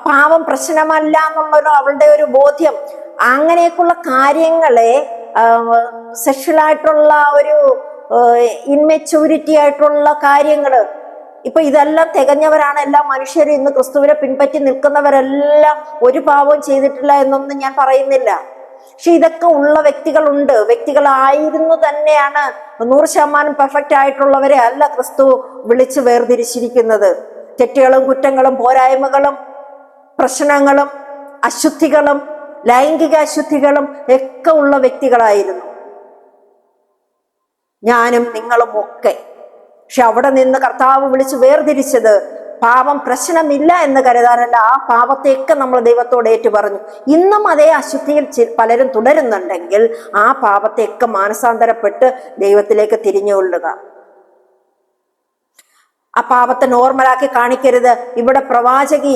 പാപം പ്രശ്നമല്ല എന്നുള്ളൊരു അവളുടെ ഒരു ബോധ്യം, അങ്ങനെയൊക്കെയുള്ള കാര്യങ്ങളെ, സെക്ഷലായിട്ടുള്ള ഒരു ഇൻമെച്യൂരിറ്റി ആയിട്ടുള്ള കാര്യങ്ങള്, ഇപ്പൊ ഇതെല്ലാം തികഞ്ഞവരാണ് എല്ലാ മനുഷ്യരും. ഇന്ന് ക്രിസ്തുവിനെ പിൻപറ്റി നിൽക്കുന്നവരെല്ലാം ഒരു പാപവും ചെയ്തിട്ടില്ല എന്നൊന്നും ഞാൻ പറയുന്നില്ല. പക്ഷെ ഇതൊക്കെ ഉള്ള വ്യക്തികളായിരുന്നു തന്നെയാണ് 100% പെർഫെക്റ്റ് ആയിട്ടുള്ളവരെ അല്ല ക്രിസ്തു വിളിച്ച് വേർതിരിച്ചിരിക്കുന്നത്. തെറ്റുകളും കുറ്റങ്ങളും പോരായ്മകളും പ്രശ്നങ്ങളും അശുദ്ധികളും ലൈംഗിക അശുദ്ധികളും ഒക്കെ ഉള്ള വ്യക്തികളായിരുന്നു ഞാനും നിങ്ങളും ഒക്കെ. പക്ഷെ അവിടെ നിന്ന് കർത്താവ് വിളിച്ച് വേർതിരിച്ചത് പാപം പ്രശ്നമില്ല എന്ന് കരുതാനല്ല, ആ പാപത്തെയൊക്കെ നമ്മൾ ദൈവത്തോട് ഏറ്റു പറഞ്ഞു. ഇന്നും അതേ അശുദ്ധിയിൽ പലരും തുടരുന്നുണ്ടെങ്കിൽ ആ പാപത്തെയൊക്കെ മാനസാന്തരപ്പെട്ട് ദൈവത്തിലേക്ക് തിരിഞ്ഞുകൊള്ളുക. ആ പാപത്തെ നോർമലാക്കി കാണിക്കരുത്. ഇവിടെ പ്രവാചകി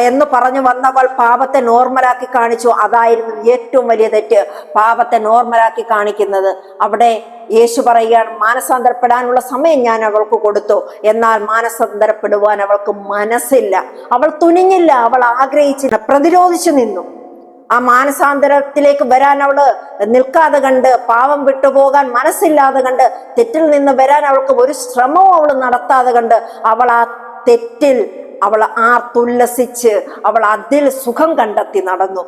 എന്ന് പറഞ്ഞു വന്നവൾ പാപത്തെ നോർമലാക്കി കാണിച്ചു. അതായിരുന്നു ഏറ്റവും വലിയ തെറ്റ്, പാപത്തെ നോർമലാക്കി കാണിക്കുന്നത്. അവിടെ യേശു പറയുകയാണ്, മാനസാന്തരപ്പെടാനുള്ള സമയം ഞാൻ അവൾക്ക് കൊടുത്തു, എന്നാൽ മാനസാന്തരപ്പെടുവാൻ അവൾക്ക് മനസ്സില്ല. അവൾ തുനിഞ്ഞില്ല, അവൾ ആഗ്രഹിച്ചില്ല, പ്രതിരോധിച്ചു നിന്നു. ആ മാനസാന്തരത്തിലേക്ക് വരാൻ അവള് നിൽക്കാതെ കണ്ട്, പാപം വിട്ടുപോകാൻ മനസ്സില്ലാതെ കണ്ട്, തെറ്റിൽ നിന്ന് വരാൻ അവൾക്ക് ഒരു ശ്രമവും അവൾ നടത്താതെ കണ്ട്, അവൾ ആ തെറ്റിൽ അവൾ ആർത്തുല്ലസിച്ച് അവൾ അതിൽ സുഖം കണ്ടെത്തി നടന്നു.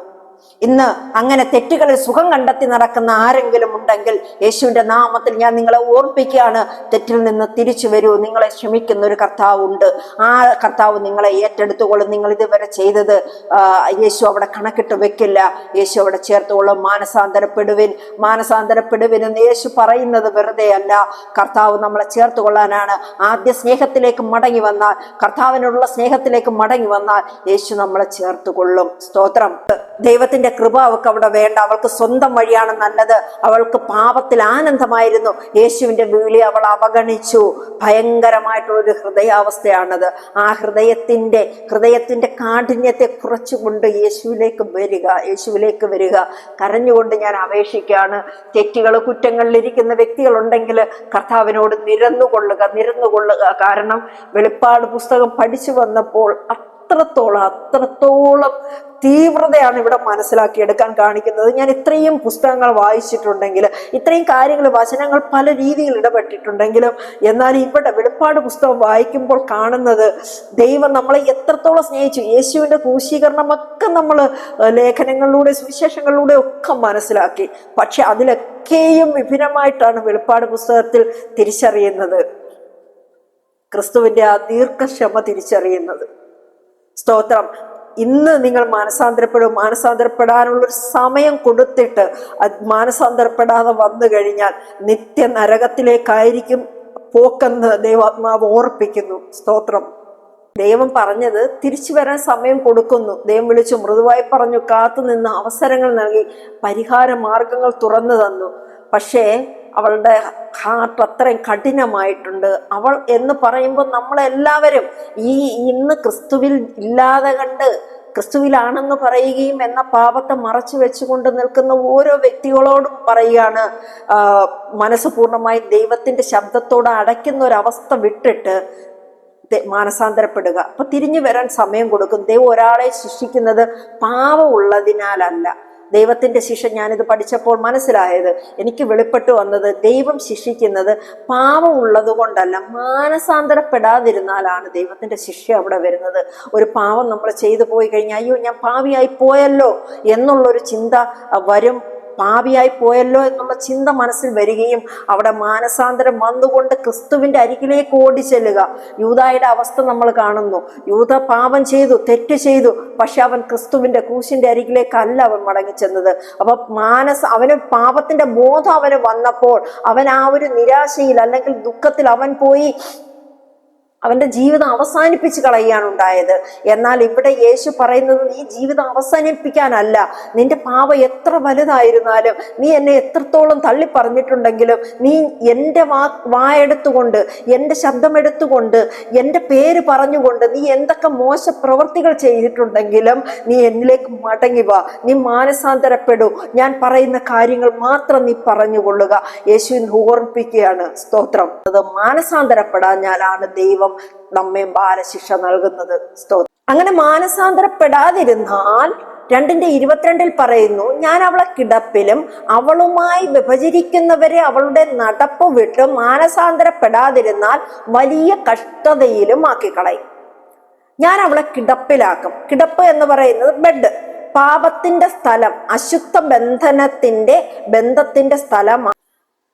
ഇന്ന് അങ്ങനെ തെറ്റുകളിൽ സുഖം കണ്ടെത്തി നടക്കുന്ന ആരെങ്കിലും ഉണ്ടെങ്കിൽ യേശുവിന്റെ നാമത്തിൽ ഞാൻ നിങ്ങളെ ഓർപ്പിക്കുകയാണ്, തെറ്റിൽ നിന്ന് തിരിച്ചു വരൂ. നിങ്ങളെ ക്ഷമിക്കുന്ന ഒരു കർത്താവ് ഉണ്ട്. ആ കർത്താവ് നിങ്ങളെ ഏറ്റെടുത്തുകൊള്ളും. നിങ്ങൾ ഇതുവരെ ചെയ്തത് യേശു അവിടെ കണക്കിട്ട് വെക്കില്ല. യേശു അവിടെ ചേർത്തുകൊള്ളും. മാനസാന്തരപ്പെടുവിൻ എന്ന് യേശു പറയുന്നത് വെറുതെ അല്ല. കർത്താവ് നമ്മളെ ചേർത്തുകൊള്ളാനാണ്. ആദ്യ സ്നേഹത്തിലേക്ക് മടങ്ങി വന്നാൽ, കർത്താവിനുള്ള സ്നേഹത്തിലേക്ക് മടങ്ങി വന്നാൽ യേശു നമ്മളെ ചേർത്തുകൊള്ളും. സ്തോത്രം. ദൈവത്തിന്റെ കൃപ അവൾക്ക് അവിടെ വേണ്ട. അവൾക്ക് സ്വന്തം വഴിയാണ് നല്ലത്. അവൾക്ക് പാപത്തിൽ ആനന്ദമായിരുന്നു. യേശുവിന്റെ വിളി അവൾ അവഗണിച്ചു. ഭയങ്കരമായിട്ടുള്ളൊരു ഹൃദയാവസ്ഥയാണത്. ആ ഹൃദയത്തിന്റെ കാഠിന്യത്തെ കുറച്ചുകൊണ്ട് യേശുവിലേക്ക് വരിക. കരഞ്ഞുകൊണ്ട് ഞാൻ അപേക്ഷിക്കുകയാണ്, കുറ്റങ്ങളിലിരിക്കുന്ന വ്യക്തികളുണ്ടെങ്കിൽ കർത്താവിനോട് നിരന്നുകൊള്ളുക. കാരണം വെളിപ്പാട് പുസ്തകം പഠിച്ചു വന്നപ്പോൾ അത്രത്തോളം തീവ്രതയാണ് ഇവിടെ മനസ്സിലാക്കിയെടുക്കാൻ കാണിക്കുന്നത്. ഞാൻ ഇത്രയും പുസ്തകങ്ങൾ വായിച്ചിട്ടുണ്ടെങ്കിൽ, ഇത്രയും കാര്യങ്ങൾ, വചനങ്ങൾ പല രീതിയിൽ ഇടപെട്ടിട്ടുണ്ടെങ്കിലും, എന്നാൽ ഇവിടെ വെളിപ്പാട് പുസ്തകം വായിക്കുമ്പോൾ കാണുന്നത് ദൈവം നമ്മളെ എത്രത്തോളം സ്നേഹിച്ചു. യേശുവിന്റെ ക്രൂശീകരണമൊക്കെ നമ്മൾ ലേഖനങ്ങളിലൂടെ, സുവിശേഷങ്ങളിലൂടെ ഒക്കെ മനസ്സിലാക്കി. പക്ഷെ അതിലൊക്കെയും വിഭിന്നമായിട്ടാണ് വെളിപ്പാട് പുസ്തകത്തിൽ തിരിച്ചറിയുന്നത്, ക്രിസ്തുവിന്റെ ആ ദീർഘക്ഷമ തിരിച്ചറിയുന്നത്. സ്തോത്രം. ഇന്ന് നിങ്ങൾ മാനസാന്തരപ്പെടാനുള്ളൊരു സമയം കൊടുത്തിട്ട് മാനസാന്തരപ്പെടാതെ വന്നു കഴിഞ്ഞാൽ നിത്യ നരകത്തിലേക്കായിരിക്കും പോക്കെന്ന് ദൈവാത്മാവ് ഓർപ്പിക്കുന്നു. സ്തോത്രം. ദൈവം പറഞ്ഞത് തിരിച്ചു വരാൻ സമയം കൊടുക്കുന്നു. ദൈവം വിളിച്ചു, മൃദുവായി പറഞ്ഞു, കാത്തുനിന്ന് അവസരങ്ങൾ നൽകി, പരിഹാര മാർഗങ്ങൾ തുറന്നു തന്നു. പക്ഷേ അവളുടെ ഹാർട്ട് അത്രയും കഠിനമായിട്ടുണ്ട്. അവൾ എന്ന് പറയുമ്പോൾ നമ്മളെല്ലാവരും ഇന്ന് ക്രിസ്തുവിൽ ഇല്ലാതെ കണ്ട് ക്രിസ്തുവിലാണെന്ന് പറയുകയും എന്ന പാപത്തെ മറച്ചു വെച്ചുകൊണ്ട് നിൽക്കുന്ന ഓരോ വ്യക്തികളോടും പറയുകയാണ്, മനസ്സ് പൂർണ്ണമായി ദൈവത്തിന്റെ ശബ്ദത്തോട് അടയ്ക്കുന്ന ഒരവസ്ഥ വിട്ടിട്ട് മാനസാന്തരപ്പെടുക. അപ്പൊ തിരിഞ്ഞു വരാൻ സമയം കൊടുക്കും. ദൈവം ഒരാളെ ശിക്ഷിക്കുന്നത് പാവമുള്ളതിനാലല്ല. ദൈവത്തിന്റെ ശിക്ഷ, ഞാനിത് പഠിച്ചപ്പോൾ മനസ്സിലായത്, എനിക്ക് വെളിപ്പെട്ടു വന്നത്, ദൈവം ശിക്ഷിക്കുന്നത് പാപം ഉള്ളത് കൊണ്ടല്ല, മാനസാന്തരപ്പെടാതിരുന്നാലാണ് ദൈവത്തിന്റെ ശിക്ഷ അവിടെ വരുന്നത്. ഒരു പാവം നമ്മൾ ചെയ്തു പോയി കഴിഞ്ഞാൽ, അയ്യോ ഞാൻ പാപിയായി പോയല്ലോ എന്നുള്ളൊരു ചിന്ത വരും. പാപിയായി പോയല്ലോ എന്നുള്ള ചിന്ത മനസ്സിൽ വരികയും അവിടെ മാനസാന്തരം വന്നുകൊണ്ട് ക്രിസ്തുവിന്റെ അരികിലേക്ക് ഓടിച്ചെല്ലുക. യൂദായുടെ അവസ്ഥ നമ്മൾ കാണുന്നു. യൂദ പാപം ചെയ്തു, തെറ്റ് ചെയ്തു. പക്ഷെ അവൻ ക്രിസ്തുവിന്റെ ക്രൂശിന്റെ അരികിലേക്കല്ല അവൻ മടങ്ങിച്ചെന്നത്. അപ്പൊ അവന് പാപത്തിന്റെ ബോധം അവന് വന്നപ്പോൾ അവൻ ആ ഒരു നിരാശയിൽ അല്ലെങ്കിൽ ദുഃഖത്തിൽ അവൻ പോയി അവന്റെ ജീവിതം അവസാനിപ്പിച്ച് കളയുകയാണ് ഉണ്ടായത്. എന്നാൽ ഇവിടെ യേശു പറയുന്നത്, നീ ജീവിതം അവസാനിപ്പിക്കാനല്ല, നിന്റെ പാപം എത്ര വലുതായിരുന്നാലും, നീ എന്നെ എത്രത്തോളം തള്ളി പറഞ്ഞിട്ടുണ്ടെങ്കിലും, നീ എൻ്റെ വായെടുത്തുകൊണ്ട്, എൻ്റെ ശബ്ദമെടുത്തുകൊണ്ട്, എൻ്റെ പേര് പറഞ്ഞുകൊണ്ട് നീ എന്തൊക്കെ മോശ പ്രവൃത്തികൾ ചെയ്തിട്ടുണ്ടെങ്കിലും നീ എന്നിലേക്ക് മടങ്ങി വാ, നീ മാനസാന്തരപ്പെടൂ, ഞാൻ പറയുന്ന കാര്യങ്ങൾ മാത്രം നീ പറഞ്ഞുകൊള്ളുക. യേശു ഓർമ്മിപ്പിക്കുകയാണ്. സ്തോത്രം. അത് മാനസാന്തരപ്പെടാഞ്ഞാലാണ് ദൈവം നമ്മെ ബാലശിക്ഷ നൽകുന്നത്. സ്തോത്രം. അങ്ങനെ മാനസാന്തരപ്പെടാതിരുന്നാൽ 2:22 പറയുന്നു, ഞാൻ അവളെ കിടപ്പിലും അവളുമായി വിഭജിക്കുന്നവരെ അവളുടെ നടപ്പ് വിട്ട് മാനസാന്തരപ്പെടാതിരുന്നാൽ വലിയ കഷ്ടതയിലും ആക്കിക്കളയും. ഞാൻ അവളെ കിടപ്പിലാക്കും. കിടപ്പ് എന്ന് പറയുന്നത് ബെഡ്, പാപത്തിന്റെ സ്ഥലം, അശുദ്ധ ബന്ധത്തിന്റെ സ്ഥലമാണ്.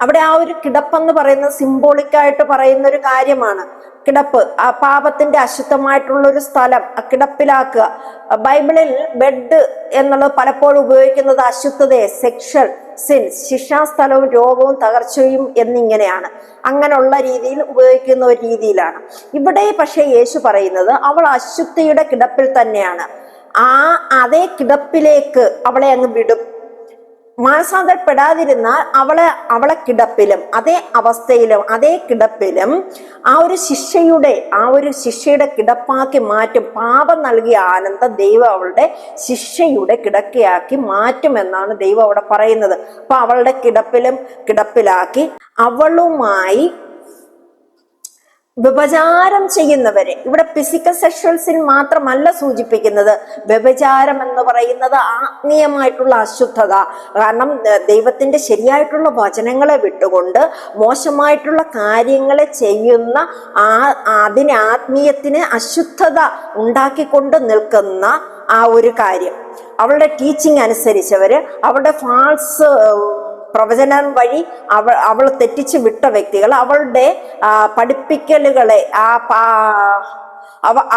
അവിടെ ആ ഒരു കിടപ്പെന്ന് പറയുന്നത് സിംബോളിക്കായിട്ട് പറയുന്ന ഒരു കാര്യമാണ്. കിടപ്പ്, ആ പാപത്തിന്റെ അശുദ്ധമായിട്ടുള്ള ഒരു സ്ഥലം, കിടപ്പിലാക്കുക. ബൈബിളിൽ ബെഡ് എന്നുള്ളത് പലപ്പോഴും ഉപയോഗിക്കുന്നത് അശുദ്ധതയെ, സെക്ഷൽ സിൻസ്, ശിക്ഷാസ്ഥലവും രോഗവും തകർച്ചയും എന്നിങ്ങനെയാണ്. അങ്ങനെയുള്ള രീതിയിൽ ഉപയോഗിക്കുന്ന ഒരു രീതിയിലാണ്. ഇവിടെ പക്ഷേ യേശു പറയുന്നത് അവൾ അശുദ്ധിയുടെ കിടപ്പിൽ തന്നെയാണ്. അതേ കിടപ്പിലേക്ക് അവളെ അങ്ങ് വിടും. മാനസാന്തരപ്പെടാതിരുന്നാൽ അവളെ കിടപ്പിലും, അതേ അവസ്ഥയിലും, അതേ കിടപ്പിലും ആ ഒരു ശിക്ഷയുടെ കിടപ്പാക്കി മാറ്റും. പാപം നൽകിയ ആനന്ദം ദൈവം അവളുടെ ശിക്ഷയുടെ കിടക്കയാക്കി മാറ്റുമെന്നാണ് ദൈവം അവിടെ പറയുന്നത്. അപ്പൊ അവളുടെ കിടപ്പിലാക്കി അവളുമായി വ്യഭിചാരം ചെയ്യുന്നവരെ, ഇവിടെ ഫിസിക്കൽ സെക്ഷൽസിൽ മാത്രമല്ല സൂചിപ്പിക്കുന്നത്. വ്യഭിചാരം എന്ന് പറയുന്നത് ആത്മീയമായിട്ടുള്ള അശുദ്ധത. കാരണം ദൈവത്തിന്റെ ശരിയായിട്ടുള്ള വചനങ്ങളെ വിട്ടുകൊണ്ട് മോശമായിട്ടുള്ള കാര്യങ്ങളെ ചെയ്യുന്ന ആത്മീയത്തിന് അശുദ്ധത ഉണ്ടാക്കിക്കൊണ്ട് നിൽക്കുന്ന ആ ഒരു കാര്യം. അവളുടെ ടീച്ചിങ് അനുസരിച്ചവര്, അവളുടെ ഫാൾസ് പ്രവചനം വഴി അവൾ തെറ്റിച്ച് വിട്ട വ്യക്തികൾ അവളുടെ പഠിപ്പിക്കലുകളെ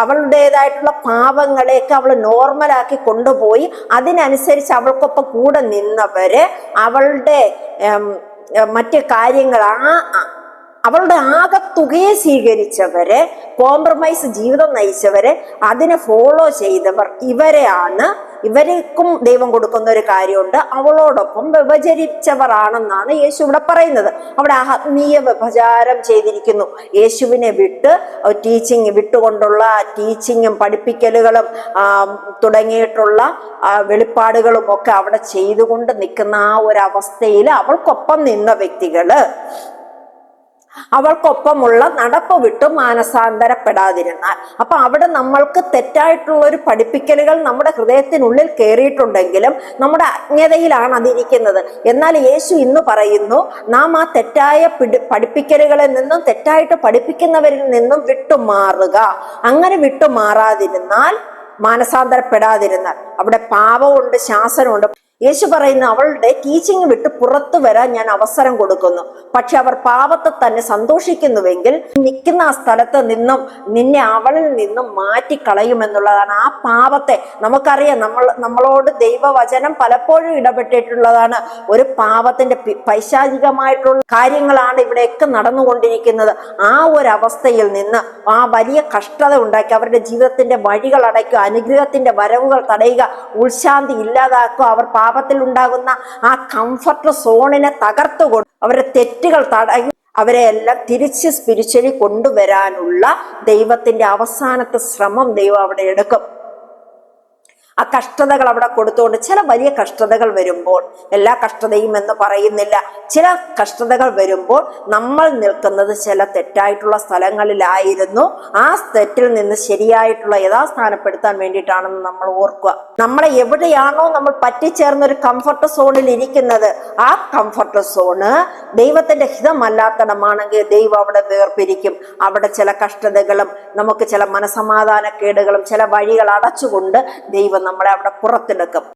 അവളുടേതായിട്ടുള്ള പാവങ്ങളെയൊക്കെ അവൾ നോർമലാക്കി കൊണ്ടുപോയി അതിനനുസരിച്ച് അവൾക്കൊപ്പം കൂടെ നിന്നവര് അവളുടെ മറ്റ് കാര്യങ്ങൾ അവളുടെ ആകത്തുകയെ സ്വീകരിച്ചവരെ, കോംപ്രമൈസ് ജീവിതം നയിച്ചവരെ, അതിനെ ഫോളോ ചെയ്തവർ, ഇവർക്കും ദൈവം കൊടുക്കുന്ന ഒരു കാര്യമുണ്ട്, അവളോടൊപ്പം വ്യഭിചരിച്ചവരാണെന്നാണ് യേശു ഇവിടെ പറയുന്നത്. അവിടെ ആത്മീയ വ്യഭിചാരം ചെയ്തിരിക്കുന്നു. യേശുവിനെ വിട്ടുകൊണ്ടുള്ള ടീച്ചിങ്ങും പഠിപ്പിക്കലുകളും തുടങ്ങിയിട്ടുള്ള വെളിപ്പാടുകളും ഒക്കെ അവിടെ ചെയ്തുകൊണ്ട് നിൽക്കുന്ന ആ ഒരു അവസ്ഥയിൽ അവൾക്കൊപ്പം നിന്ന വ്യക്തികള് അവൾക്കൊപ്പമുള്ള നടപ്പ് വിട്ട് മാനസാന്തരപ്പെടാതിരുന്നാൽ, അപ്പൊ അവിടെ നമ്മൾക്ക് തെറ്റായിട്ടുള്ള ഒരു പഠിപ്പിക്കലുകൾ നമ്മുടെ ഹൃദയത്തിനുള്ളിൽ കയറിയിട്ടുണ്ടെങ്കിലും നമ്മുടെ അജ്ഞതയിലാണ് അതിരിക്കുന്നത്. എന്നാൽ യേശു ഇന്ന് പറയുന്നു, നാം ആ തെറ്റായ പഠിപ്പിക്കലുകളിൽ നിന്നും തെറ്റായിട്ട് പഠിപ്പിക്കുന്നവരിൽ നിന്നും വിട്ടുമാറുക. അങ്ങനെ വിട്ടുമാറാതിരുന്നാൽ, മാനസാന്തരപ്പെടാതിരുന്നാൽ, അവിടെ പാപമുണ്ട്, ശാസനമുണ്ട്. യേശു പറയുന്നു, അവളുടെ ടീച്ചിങ് വിട്ട് പുറത്തു വരാൻ ഞാൻ അവസരം കൊടുക്കുന്നു. പക്ഷെ അവർ പാപത്തെ തന്നെ സന്തോഷിക്കുന്നുവെങ്കിൽ നിൽക്കുന്ന ആ സ്ഥലത്ത് നിന്നും നിന്നെ അവളിൽ നിന്നും മാറ്റിക്കളയുമെന്നുള്ളതാണ്. ആ പാപത്തെ നമുക്കറിയാം, നമ്മളോട് ദൈവവചനം പലപ്പോഴും ഇടപെട്ടിട്ടുള്ളതാണ്. ഒരു പാപത്തിന്റെ പൈശാചികമായിട്ടുള്ള കാര്യങ്ങളാണ് ഇവിടെയൊക്കെ നടന്നുകൊണ്ടിരിക്കുന്നത്. ആ ഒരു അവസ്ഥയിൽ നിന്ന് ആ വലിയ കഷ്ടത ഉണ്ടാക്കി അവരുടെ ജീവിതത്തിന്റെ വഴികൾ അടയ്ക്കുക, അനുഗ്രഹത്തിന്റെ വരവുകൾ തടയുക, ഉൾശാന്തി ഇല്ലാതാക്കുക, അവർ പാപത്തിൽ ഉണ്ടാകുന്ന ആ കംഫർട്ട് സോണിനെ തകർത്തുകൊണ്ട് അവരുടെ തെറ്റുകൾ തടയും, അവരെ എല്ലാം തിരിച്ച് സ്പിരിച്വലി കൊണ്ടുവരാനുള്ള ദൈവത്തിന്റെ അവസാനത്തെ ശ്രമം ദൈവം അവിടെ എടുക്കും. ആ കഷ്ടതകൾ അവിടെ കൊടുത്തുകൊണ്ട് ചില വലിയ കഷ്ടതകൾ വരുമ്പോൾ, എല്ലാ കഷ്ടതയും എന്ന് പറയുന്നില്ല, ചില കഷ്ടതകൾ വരുമ്പോൾ നമ്മൾ നിൽക്കുന്നത് ചില തെറ്റായിട്ടുള്ള സ്ഥലങ്ങളിലായിരുന്നു. ആ തെറ്റിൽ നിന്ന് ശരിയായിട്ടുള്ള യഥാസ്ഥാനപ്പെടുത്താൻ വേണ്ടിയിട്ടാണെന്ന് നമ്മൾ ഓർക്കുക. നമ്മളെ എവിടെയാണോ നമ്മൾ പറ്റിച്ചേർന്ന ഒരു കംഫർട്ട് സോണിൽ ഇരിക്കുന്നത്, ആ കംഫർട്ട് സോണ് ദൈവത്തിന്റെ ഹിതമല്ലാത്തടമാണെങ്കിൽ ദൈവം അവിടെ വേർപിരിക്കും. അവിടെ ചില കഷ്ടതകളും നമുക്ക് ചില മനസമാധാനക്കേടുകളും ചില വഴികൾ അടച്ചുകൊണ്ട് ദൈവം നമ്മളെ അവിടെ പുറത്തെടുക്കും.